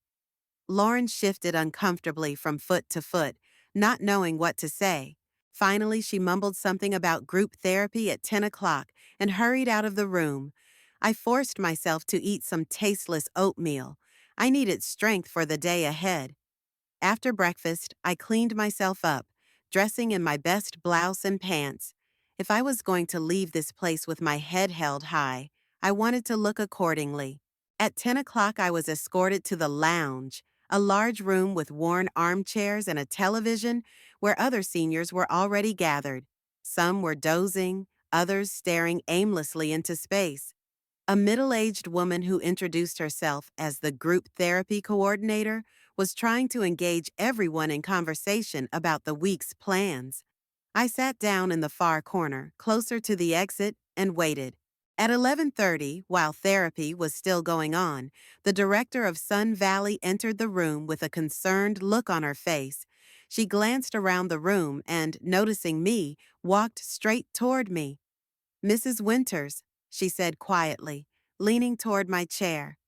A: Lauren shifted uncomfortably from foot to foot, not knowing what to say. Finally, she mumbled something about group therapy at 10 o'clock and hurried out of the room. I forced myself to eat some tasteless oatmeal. I needed strength for the day ahead. After breakfast, I cleaned myself up, dressing in my best blouse and pants. If I was going to leave this place with my head held high, I wanted to look accordingly. At 10 o'clock, I was escorted to the lounge, a large room with worn armchairs and a television where other seniors were already gathered. Some were dozing, others staring aimlessly into space. A middle-aged woman who introduced herself as the group therapy coordinator was trying to engage everyone in conversation about the week's plans. I sat down in the far corner, closer to the exit, and waited. At 11:30, while therapy was still going on, the director of Sun Valley entered the room with a concerned look on her face. She glanced around the room and, noticing me, walked straight toward me. "Mrs. Winters," she said quietly, leaning toward my chair.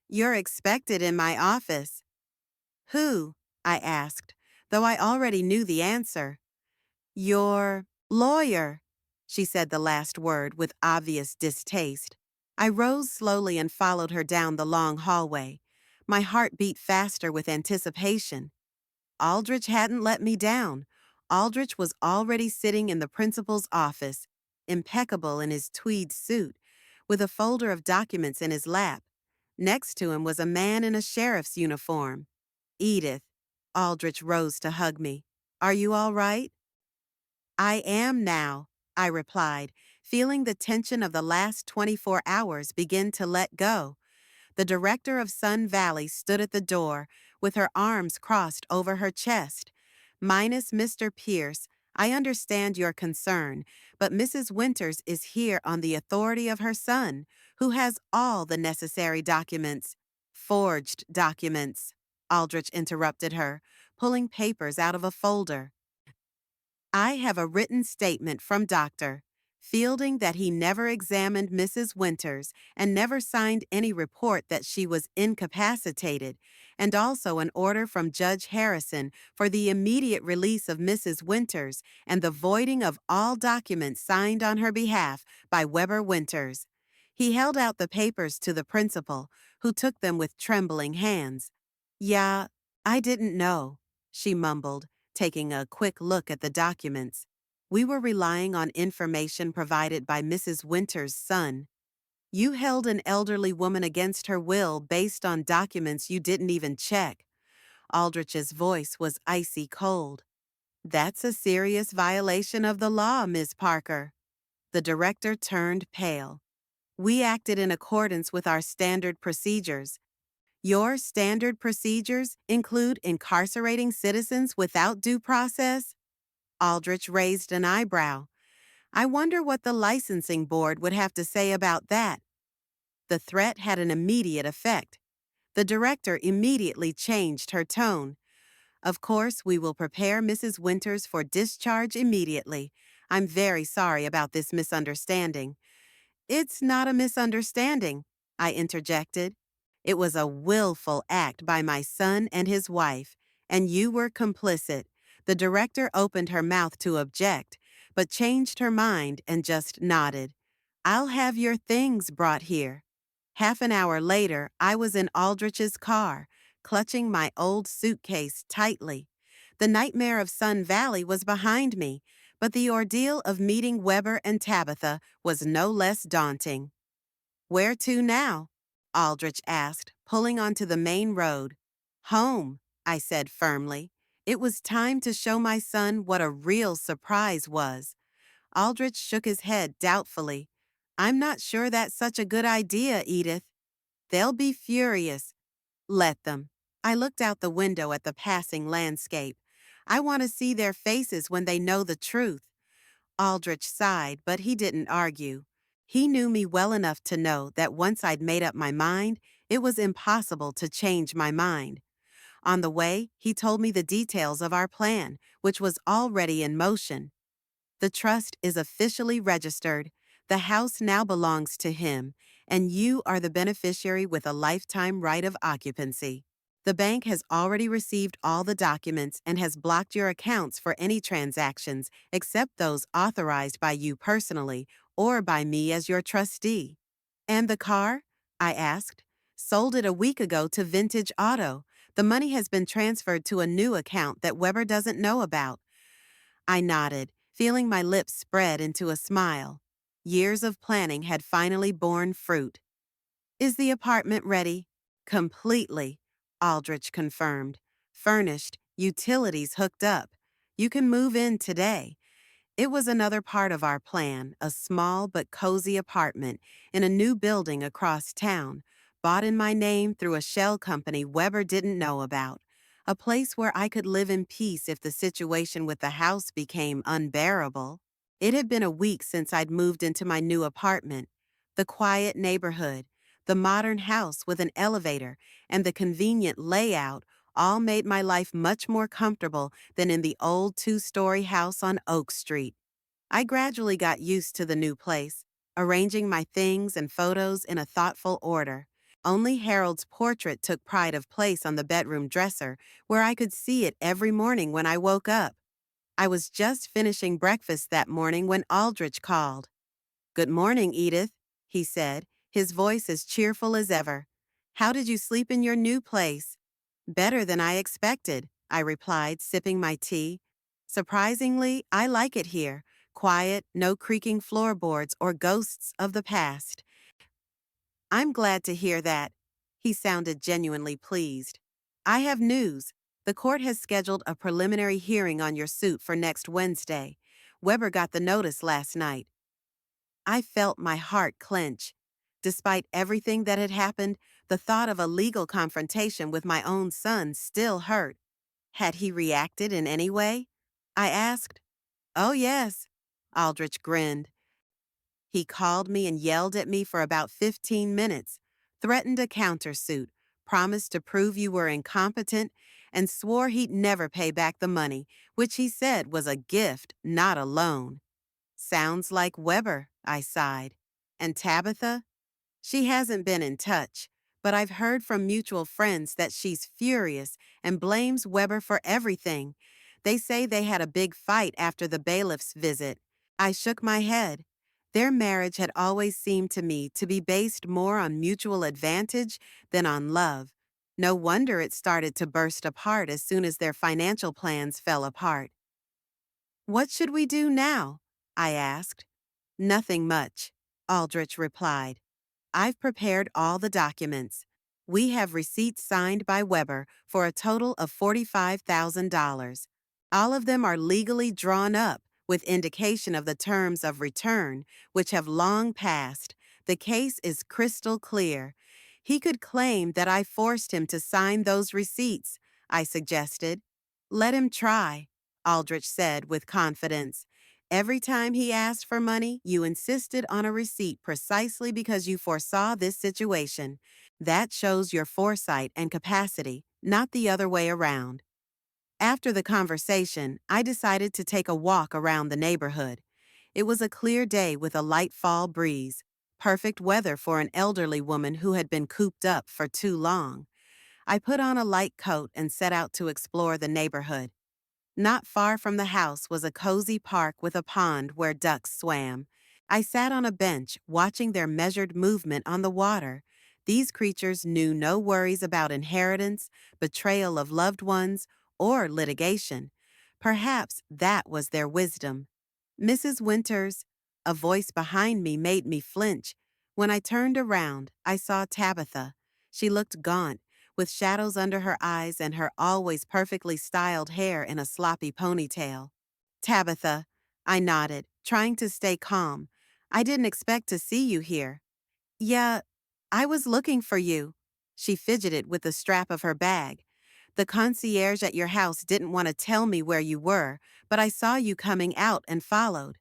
A: "You're expected in my office." "Who?" I asked, though I already knew the answer. "Your lawyer," she said the last word with obvious distaste. I rose slowly and followed her down the long hallway. My heart beat faster with anticipation. Aldrich hadn't let me down. Aldrich was already sitting in the principal's office, impeccable in his tweed suit, with a folder of documents in his lap. Next to him was a man in a sheriff's uniform. "Edith." Aldrich rose to hug me. "Are you all right?" "I am now," I replied, feeling the tension of the last 24 hours begin to let go. The director of Sun Valley stood at the door, with her arms crossed over her chest. "Minus Mr. Pierce, I understand your concern, but Mrs. Winters is here on the authority of her son, who has all the necessary documents." "Forged documents," Aldrich interrupted her, pulling papers out of a folder. "I have a written statement from Dr. Fielding that he never examined Mrs. Winters and never signed any report that she was incapacitated, and also an order from Judge Harrison for the immediate release of Mrs. Winters and the voiding of all documents signed on her behalf by Weber Winters." He held out the papers to the principal, who took them with trembling hands. "Yeah, I didn't know," she mumbled, taking a quick look at the documents. "We were relying on information provided by Mrs. Winters' son. You held an elderly woman against her will based on documents you didn't even check." Aldrich's voice was icy cold. "That's a serious violation of the law, Ms. Parker." The director turned pale. "We acted in accordance with our standard procedures." "Your standard procedures include incarcerating citizens without due process?" Aldrich raised an eyebrow. "I wonder what the licensing board would have to say about that." The threat had an immediate effect. The director immediately changed her tone. "Of course, we will prepare Mrs. Winters for discharge immediately. I'm very sorry about this misunderstanding." "It's not a misunderstanding," I interjected. "It was a willful act by my son and his wife, and you were complicit." The director opened her mouth to object, but changed her mind and just nodded. "I'll have your things brought here." Half an hour later, I was in Aldrich's car, clutching my old suitcase tightly. The nightmare of Sun Valley was behind me, but the ordeal of meeting Weber and Tabitha was no less daunting. "Where to now?" Aldrich asked, pulling onto the main road. "Home," I said firmly. It was time to show my son what a real surprise was. Aldrich shook his head doubtfully. "I'm not sure that's such a good idea, Edith." "They'll be furious." "Let them." I looked out the window at the passing landscape. "I want to see their faces when they know the truth." Aldrich sighed, but he didn't argue. He knew me well enough to know that once I'd made up my mind, it was impossible to change my mind. On the way, he told me the details of our plan, which was already in motion. The trust is officially registered. The house now belongs to him, and you are the beneficiary with a lifetime right of occupancy. The bank has already received all the documents and has blocked your accounts for any transactions except those authorized by you personally or by me as your trustee. And the car? I asked. Sold it a week ago to Vintage Auto. The money has been transferred to a new account that Weber doesn't know about. I nodded, feeling my lips spread into a smile. Years of planning had finally borne fruit. Is the apartment ready? Completely, Aldrich confirmed. Furnished, utilities hooked up. You can move in today. It was another part of our plan, a small but cozy apartment in a new building across town, bought in my name through a shell company Weber didn't know about. A place where I could live in peace if the situation with the house became unbearable. It had been a week since I'd moved into my new apartment. The quiet neighborhood, the modern house with an elevator, and the convenient layout all made my life much more comfortable than in the old two-story house on Oak Street. I gradually got used to the new place, arranging my things and photos in a thoughtful order. Only Harold's portrait took pride of place on the bedroom dresser, where I could see it every morning when I woke up. I was just finishing breakfast that morning when Aldrich called. "Good morning, Edith," he said, his voice as cheerful as ever. "How did you sleep in your new place?" "Better than I expected," I replied, sipping my tea. "Surprisingly, I like it here. Quiet, no creaking floorboards or ghosts of the past." "I'm glad to hear that." He sounded genuinely pleased. "I have news. The court has scheduled a preliminary hearing on your suit for next Wednesday. Weber got the notice last night." I felt my heart clench. Despite everything that had happened, the thought of a legal confrontation with my own son still hurt. Had he reacted in any way? I asked. "Oh, yes." Aldrich grinned. "He called me and yelled at me for about 15 minutes, threatened a countersuit, promised to prove you were incompetent, and swore he'd never pay back the money, which he said was a gift, not a loan." "Sounds like Weber," I sighed. "And Tabitha?" "She hasn't been in touch, but I've heard from mutual friends that she's furious and blames Weber for everything. They say they had a big fight after the bailiff's visit." I shook my head. Their marriage had always seemed to me to be based more on mutual advantage than on love. No wonder it started to burst apart as soon as their financial plans fell apart. "What should we do now?" I asked. "Nothing much," Aldrich replied. "I've prepared all the documents. We have receipts signed by Weber for a total of $45,000. All of them are legally drawn up with indication of the terms of return, which have long passed. The case is crystal clear. He could claim that I forced him to sign those receipts," I suggested. "Let him try," Aldrich said with confidence. "Every time he asked for money, you insisted on a receipt precisely because you foresaw this situation. That shows your foresight and capacity, not the other way around." After the conversation, I decided to take a walk around the neighborhood. It was a clear day with a light fall breeze, perfect weather for an elderly woman who had been cooped up for too long. I put on a light coat and set out to explore the neighborhood. Not far from the house was a cozy park with a pond where ducks swam. I sat on a bench, watching their measured movement on the water. These creatures knew no worries about inheritance, betrayal of loved ones, or litigation. Perhaps that was their wisdom. "Mrs. Winters," a voice behind me made me flinch. When I turned around, I saw Tabitha. She looked gaunt, with shadows under her eyes and her always perfectly styled hair in a sloppy ponytail. "Tabitha," I nodded, trying to stay calm. "I didn't expect to see you here." "Yeah, I was looking for you." She fidgeted with the strap of her bag. "The concierge at your house didn't want to tell me where you were, but I saw you coming out and followed."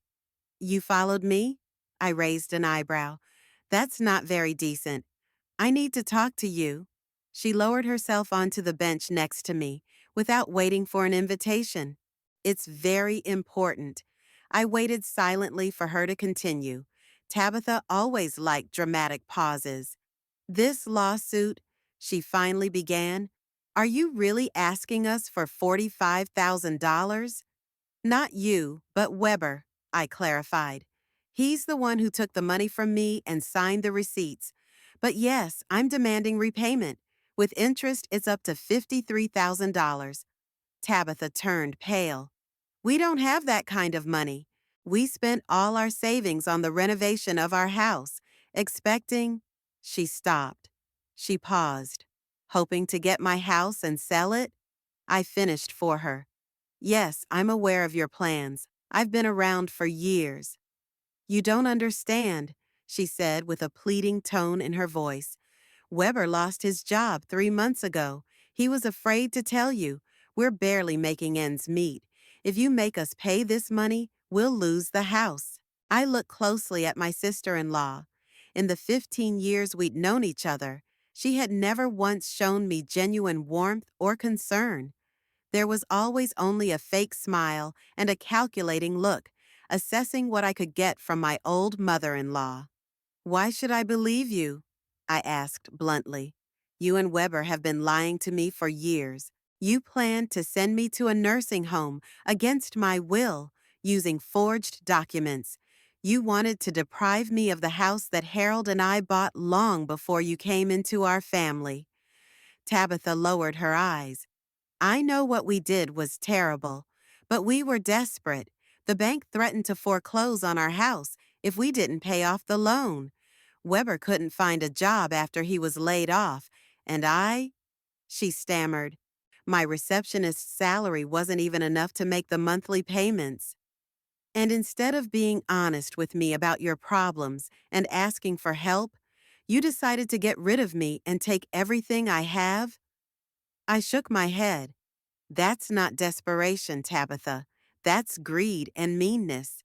A: "You followed me?" I raised an eyebrow. "That's not very decent. I need to talk to you." She lowered herself onto the bench next to me without waiting for an invitation. It's very important. I waited silently for her to continue. Tabitha always liked dramatic pauses. This lawsuit, she finally began, are you really asking us for $45,000? Not you, but Weber, I clarified. He's the one who took the money from me and signed the receipts. But yes, I'm demanding repayment. With interest, it's up to $53,000. Tabitha turned pale. We don't have that kind of money. We spent all our savings on the renovation of our house, expecting. She stopped. She paused. Hoping to get my house and sell it? I finished for her. Yes, I'm aware of your plans. I've been around for years. You don't understand, she said with a pleading tone in her voice. Weber lost his job 3 months ago. He was afraid to tell you. We're barely making ends meet. If you make us pay this money, we'll lose the house. I looked closely at my sister-in-law. In the 15 years we'd known each other, she had never once shown me genuine warmth or concern. There was always only a fake smile and a calculating look, assessing what I could get from my old mother-in-law. Why should I believe you? I asked bluntly. You and Weber have been lying to me for years. You planned to send me to a nursing home against my will, using forged documents. You wanted to deprive me of the house that Harold and I bought long before you came into our family. Tabitha lowered her eyes. I know what we did was terrible, but we were desperate. The bank threatened to foreclose on our house if we didn't pay off the loan. Weber couldn't find a job after he was laid off, and she stammered. My receptionist's salary wasn't even enough to make the monthly payments. And instead of being honest with me about your problems and asking for help, you decided to get rid of me and take everything I have? I shook my head. That's not desperation, Tabitha. That's greed and meanness.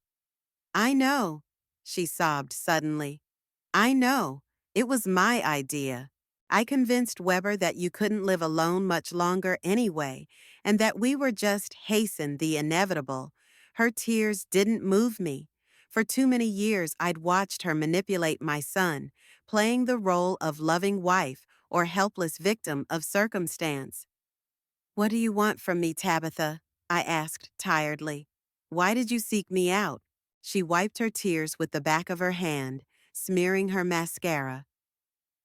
A: I know, she sobbed suddenly. I know. It was my idea. I convinced Weber that you couldn't live alone much longer anyway, and that we were just hasten the inevitable. Her tears didn't move me. For too many years, I'd watched her manipulate my son, playing the role of loving wife or helpless victim of circumstance. What do you want from me, Tabitha? I asked tiredly. Why did you seek me out? She wiped her tears with the back of her hand, smearing her mascara.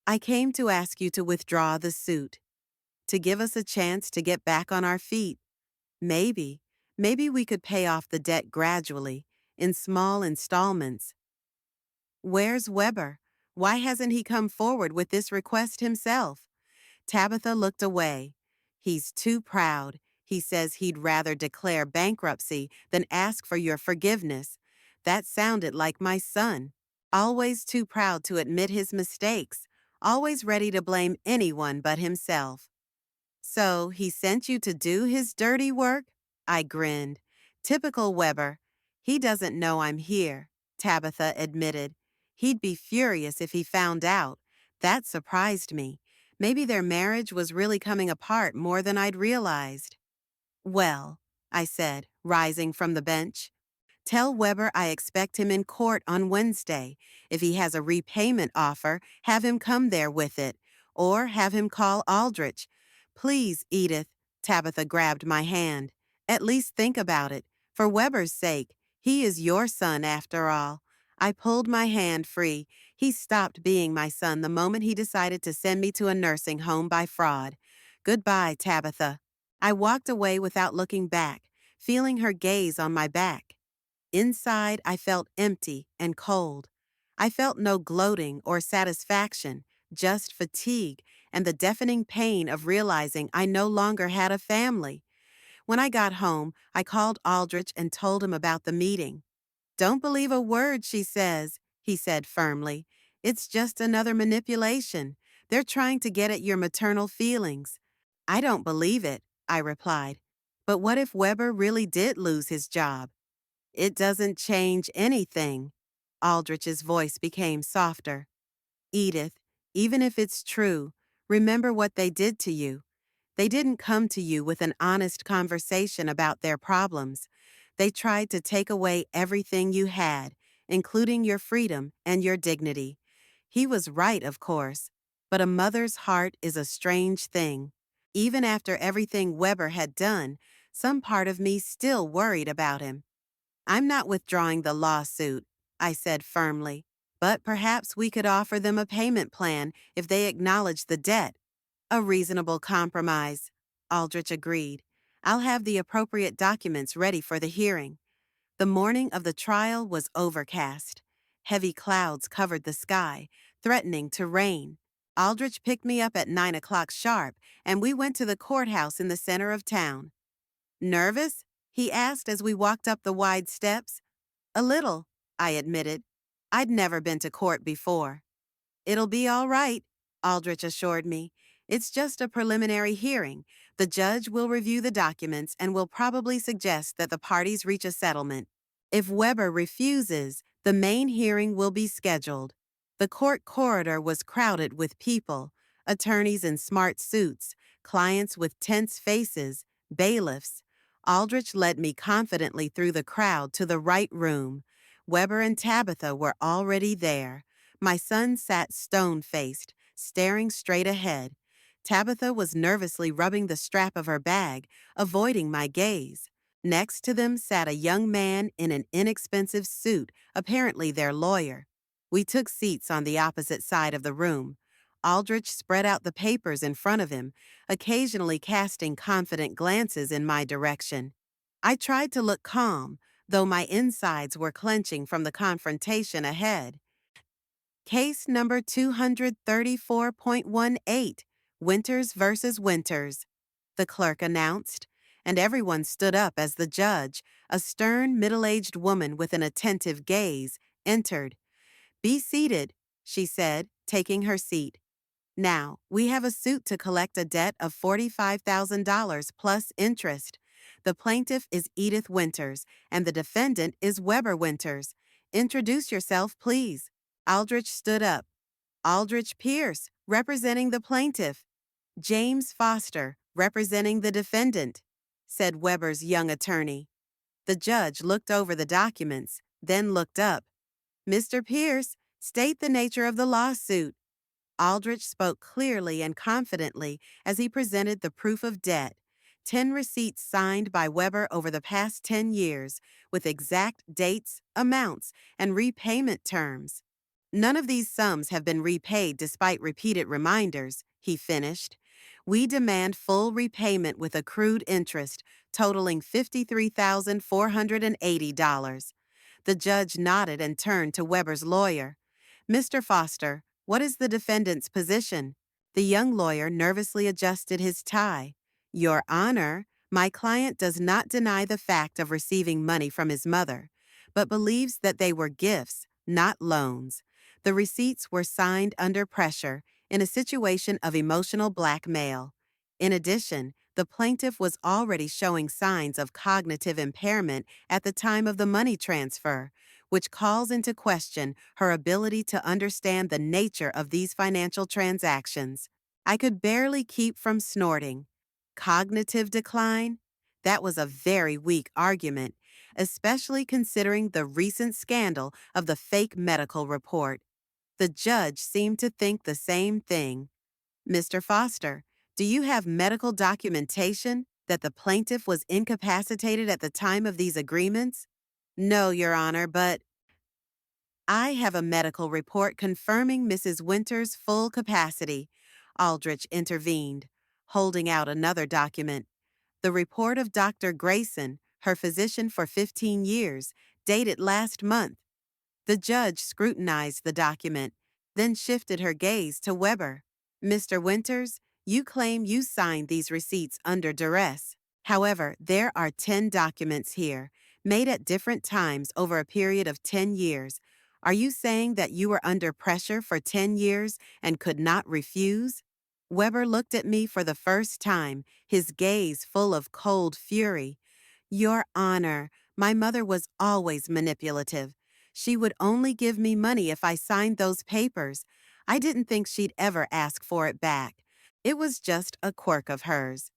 A: I came to ask you to withdraw the suit, to give us a chance to get back on our feet. Maybe we could pay off the debt gradually, in small installments. Where's Weber? Why hasn't he come forward with this request himself? Tabitha looked away. He's too proud. He says he'd rather declare bankruptcy than ask for your forgiveness. That sounded like my son. Always too proud to admit his mistakes. Always ready to blame anyone but himself. So he sent you to do his dirty work? I grinned. Typical Weber. He doesn't know I'm here, Tabitha admitted. He'd be furious if he found out. That surprised me. Maybe their marriage was really coming apart more than I'd realized. Well, I said, rising from the bench. Tell Weber I expect him in court on Wednesday. If he has a repayment offer, have him come there with it. Or have him call Aldrich. Please, Edith, Tabitha grabbed my hand. At least think about it. For Weber's sake, he is your son after all. I pulled my hand free. He stopped being my son the moment he decided to send me to a nursing home by fraud. Goodbye, Tabitha. I walked away without looking back, feeling her gaze on my back. Inside, I felt empty and cold. I felt no gloating or satisfaction, just fatigue and the deafening pain of realizing I no longer had a family. When I got home, I called Aldrich and told him about the meeting. Don't believe a word she says, he said firmly. It's just another manipulation. They're trying to get at your maternal feelings. I don't believe it, I replied. But what if Weber really did lose his job? It doesn't change anything. Aldrich's voice became softer. Edith, even if it's true, Remember what they did to you. They didn't come to you with an honest conversation about their problems. They tried to take away everything you had, including your freedom and your dignity. He was right, of course, but a mother's heart is a strange thing. Even after everything Weber had done, some part of me still worried about him. I'm not withdrawing the lawsuit, I said firmly, but perhaps we could offer them a payment plan if they acknowledge the debt. A reasonable compromise, Aldrich agreed. I'll have the appropriate documents ready for the hearing. The morning of the trial was overcast. Heavy clouds covered the sky, threatening to rain. Aldrich picked me up at 9 o'clock sharp, and we went to the courthouse in the center of town. Nervous? He asked as we walked up the wide steps. A little, I admitted. I'd never been to court before. It'll be all right, Aldrich assured me. It's just a preliminary hearing. The judge will review the documents and will probably suggest that the parties reach a settlement. If Weber refuses, the main hearing will be scheduled. The court corridor was crowded with people, attorneys in smart suits, clients with tense faces, bailiffs. Aldrich led me confidently through the crowd to the right room. Weber and Tabitha were already there. My son sat stone-faced, staring straight ahead. Tabitha was nervously rubbing the strap of her bag, avoiding my gaze. Next to them sat a young man in an inexpensive suit, apparently their lawyer. We took seats on the opposite side of the room. Aldrich spread out the papers in front of him, occasionally casting confident glances in my direction. I tried to look calm, though my insides were clenching from the confrontation ahead. Case number 234.18, Winters versus Winters, the clerk announced, and everyone stood up as the judge, a stern, middle-aged woman with an attentive gaze, entered. Be seated, she said, taking her seat. Now, we have a suit to collect a debt of $45,000 plus interest. The plaintiff is Edith Winters, and the defendant is Weber Winters. Introduce yourself, please. Aldrich stood up. Aldrich Pierce, representing the plaintiff. James Foster, representing the defendant, said Weber's young attorney. The judge looked over the documents, then looked up. Mr. Pierce, state the nature of the lawsuit. Aldrich spoke clearly and confidently as he presented the proof of debt, 10 receipts signed by Weber over the past 10 years, with exact dates, amounts, and repayment terms. None of these sums have been repaid despite repeated reminders, he finished. We demand full repayment with accrued interest, totaling $53,480. The judge nodded and turned to Weber's lawyer. Mr. Foster, what is the defendant's position? The young lawyer nervously adjusted his tie. Your Honor, my client does not deny the fact of receiving money from his mother, but believes that they were gifts, not loans. The receipts were signed under pressure in a situation of emotional blackmail. In addition, the plaintiff was already showing signs of cognitive impairment at the time of the money transfer, which calls into question her ability to understand the nature of these financial transactions. I could barely keep from snorting. Cognitive decline? That was a very weak argument, especially considering the recent scandal of the fake medical report. The judge seemed to think the same thing. Mr. Foster, do you have medical documentation that the plaintiff was incapacitated at the time of these agreements? No, Your Honor, but I have a medical report confirming Mrs. Winters' full capacity, Aldrich intervened, holding out another document. The report of Dr. Grayson, her physician for 15 years, dated last month. The judge scrutinized the document, then shifted her gaze to Weber. Mr. Winters, you claim you signed these receipts under duress. However, there are 10 documents here, made at different times over a period of 10 years. Are you saying that you were under pressure for 10 years and could not refuse? Weber looked at me for the first time, his gaze full of cold fury. Your Honor, my mother was always manipulative. She would only give me money if I signed those papers. I didn't think she'd ever ask for it back. It was just a quirk of hers.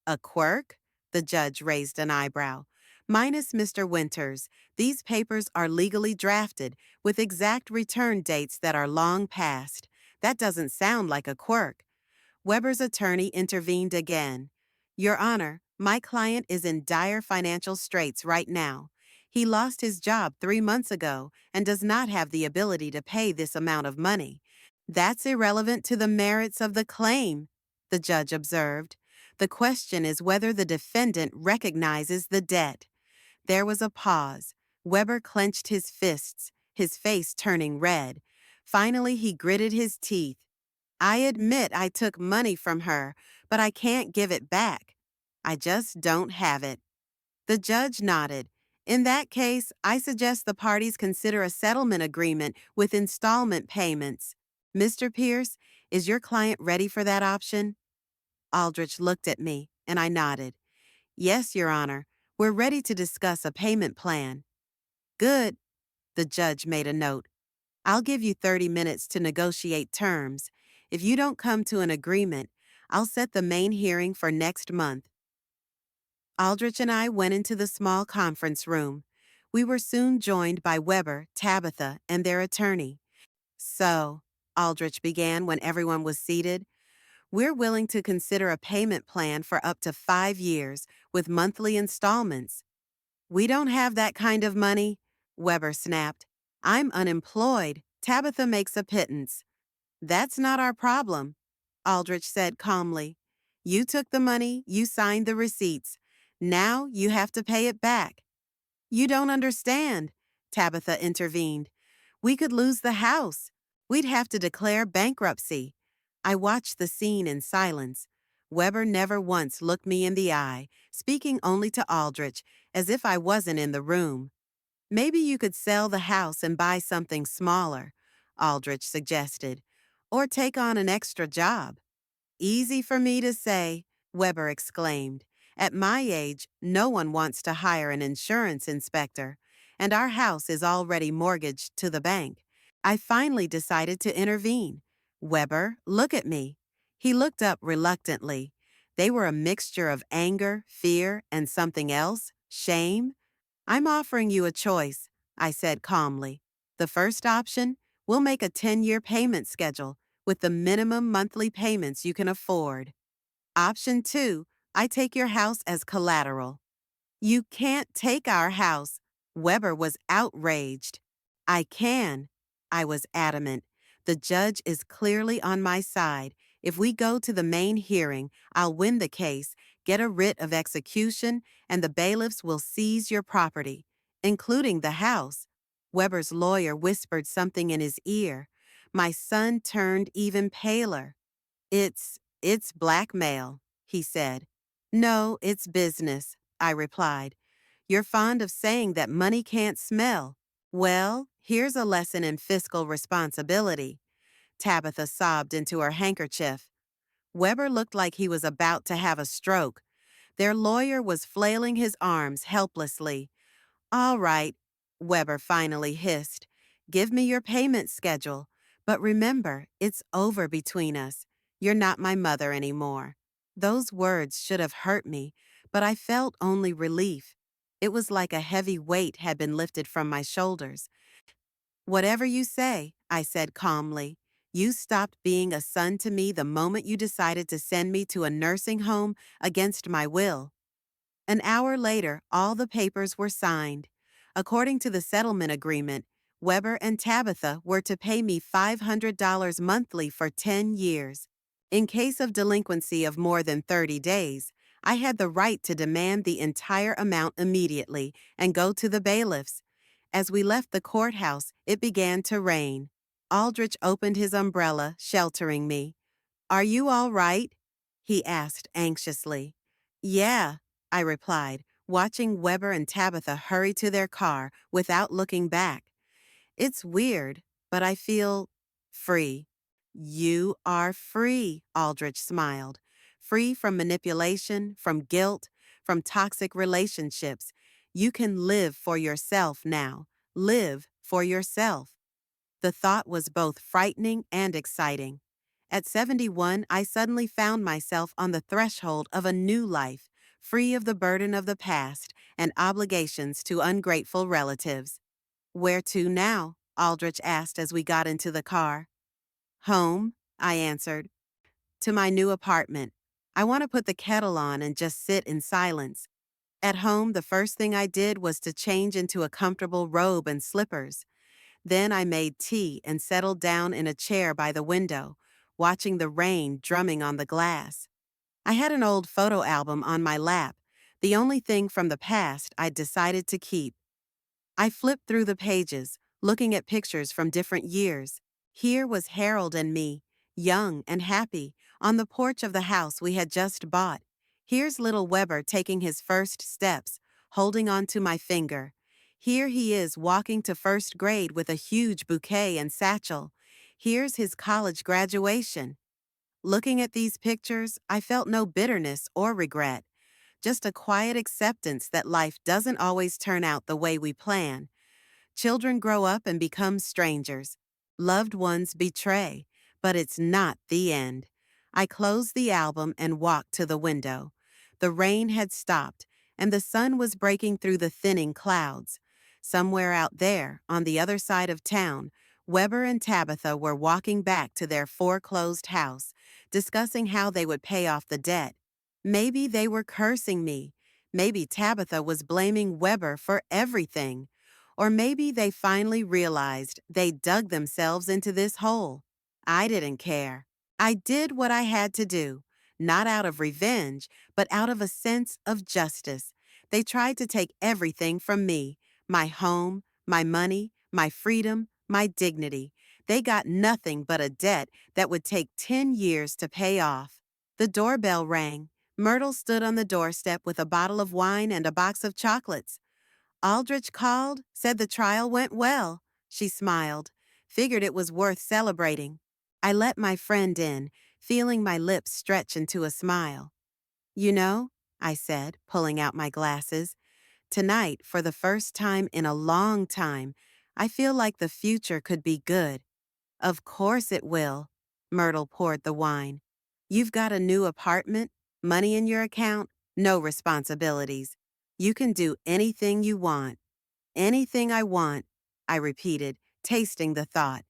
A: A quirk? The judge raised an eyebrow. Minus Mr. Winters, these papers are legally drafted with exact return dates that are long past. That doesn't sound like a quirk. Weber's attorney intervened again. Your Honor, my client is in dire financial straits right now. He lost his job 3 months ago and does not have the ability to pay this amount of money. That's irrelevant to the merits of the claim, the judge observed. The question is whether the defendant recognizes the debt. There was a pause. Weber clenched his fists, his face turning red. Finally, he gritted his teeth. I admit I took money from her, but I can't give it back. I just don't have it. The judge nodded. In that case, I suggest the parties consider a settlement agreement with installment payments. Mr. Pierce, is your client ready for that option? Aldrich looked at me, and I nodded. Yes, Your Honor. We're ready to discuss a payment plan. Good. The judge made a note. I'll give you 30 minutes to negotiate terms. If you don't come to an agreement, I'll set the main hearing for next month. Aldrich and I went into the small conference room. We were soon joined by Weber, Tabitha, and their attorney. So, Aldrich began when everyone was seated, we're willing to consider a payment plan for up to 5 years with monthly installments. We don't have that kind of money, Weber snapped. I'm unemployed. Tabitha makes a pittance. That's not our problem, Aldrich said calmly. You took the money, you signed the receipts. Now you have to pay it back. You don't understand, Tabitha intervened. We could lose the house. We'd have to declare bankruptcy. I watched the scene in silence. Weber never once looked me in the eye, speaking only to Aldrich, as if I wasn't in the room. Maybe you could sell the house and buy something smaller, Aldrich suggested, or take on an extra job. Easy for me to say, Weber exclaimed. At my age, no one wants to hire an insurance inspector, and our house is already mortgaged to the bank. I finally decided to intervene. Weber, look at me. He looked up reluctantly. They were a mixture of anger, fear, and something else, shame. I'm offering you a choice, I said calmly. The first option, we'll make a 10-year payment schedule with the minimum monthly payments you can afford. Option 2, I take your house as collateral. You can't take our house. Weber was outraged. I can. I was adamant. The judge is clearly on my side. If we go to the main hearing, I'll win the case, get a writ of execution, and the bailiffs will seize your property, including the house. Weber's lawyer whispered something in his ear. My son turned even paler. It's blackmail, he said. No, it's business, I replied. You're fond of saying that money can't smell. Well, here's a lesson in fiscal responsibility. Tabitha sobbed into her handkerchief. Weber looked like he was about to have a stroke. Their lawyer was flailing his arms helplessly. All right, Weber finally hissed. Give me your payment schedule. But remember, it's over between us. You're not my mother anymore. Those words should have hurt me, but I felt only relief. It was like a heavy weight had been lifted from my shoulders. Whatever you say, I said calmly. You stopped being a son to me the moment you decided to send me to a nursing home against my will. An hour later, all the papers were signed. According to the settlement agreement, Weber and Tabitha were to pay me $500 monthly for 10 years. In case of delinquency of more than 30 days, I had the right to demand the entire amount immediately and go to the bailiffs. As we left the courthouse, it began to rain. Aldrich opened his umbrella, sheltering me. Are you all right? He asked anxiously. Yeah, I replied, watching Weber and Tabitha hurry to their car without looking back. It's weird, but I feel free. You are free, Aldrich smiled. Free from manipulation, from guilt, from toxic relationships. You can live for yourself now. Live for yourself. The thought was both frightening and exciting. At 71, I suddenly found myself on the threshold of a new life, free of the burden of the past and obligations to ungrateful relatives. Where to now? Aldrich asked as we got into the car. Home, I answered. To my new apartment. I want to put the kettle on and just sit in silence. At home, the first thing I did was to change into a comfortable robe and slippers. Then I made tea and settled down in a chair by the window, watching the rain drumming on the glass. I had an old photo album on my lap, the only thing from the past I'd decided to keep. I flipped through the pages, looking at pictures from different years. Here was Harold and me, young and happy, on the porch of the house we had just bought. Here's little Weber taking his first steps, holding on to my finger. Here he is walking to first grade with a huge bouquet and satchel. Here's his college graduation. Looking at these pictures, I felt no bitterness or regret, just a quiet acceptance that life doesn't always turn out the way we plan. Children grow up and become strangers. Loved ones betray, but it's not the end. I closed the album and walked to the window. The rain had stopped, and the sun was breaking through the thinning clouds. Somewhere out there, on the other side of town, Weber and Tabitha were walking back to their foreclosed house, discussing how they would pay off the debt. Maybe they were cursing me. Maybe Tabitha was blaming Weber for everything. Or maybe they finally realized they dug themselves into this hole. I didn't care. I did what I had to do, not out of revenge, but out of a sense of justice. They tried to take everything from me, my home, my money, my freedom, my dignity. They got nothing but a debt that would take 10 years to pay off. The doorbell rang. Myrtle stood on the doorstep with a bottle of wine and a box of chocolates. Aldrich called, said the trial went well. She smiled, figured it was worth celebrating. I let my friend in, feeling my lips stretch into a smile. You know, I said, pulling out my glasses, tonight, for the first time in a long time, I feel like the future could be good. Of course it will. Myrtle poured the wine. You've got a new apartment, money in your account, no responsibilities. You can do anything you want. Anything I want, I repeated, tasting the thought.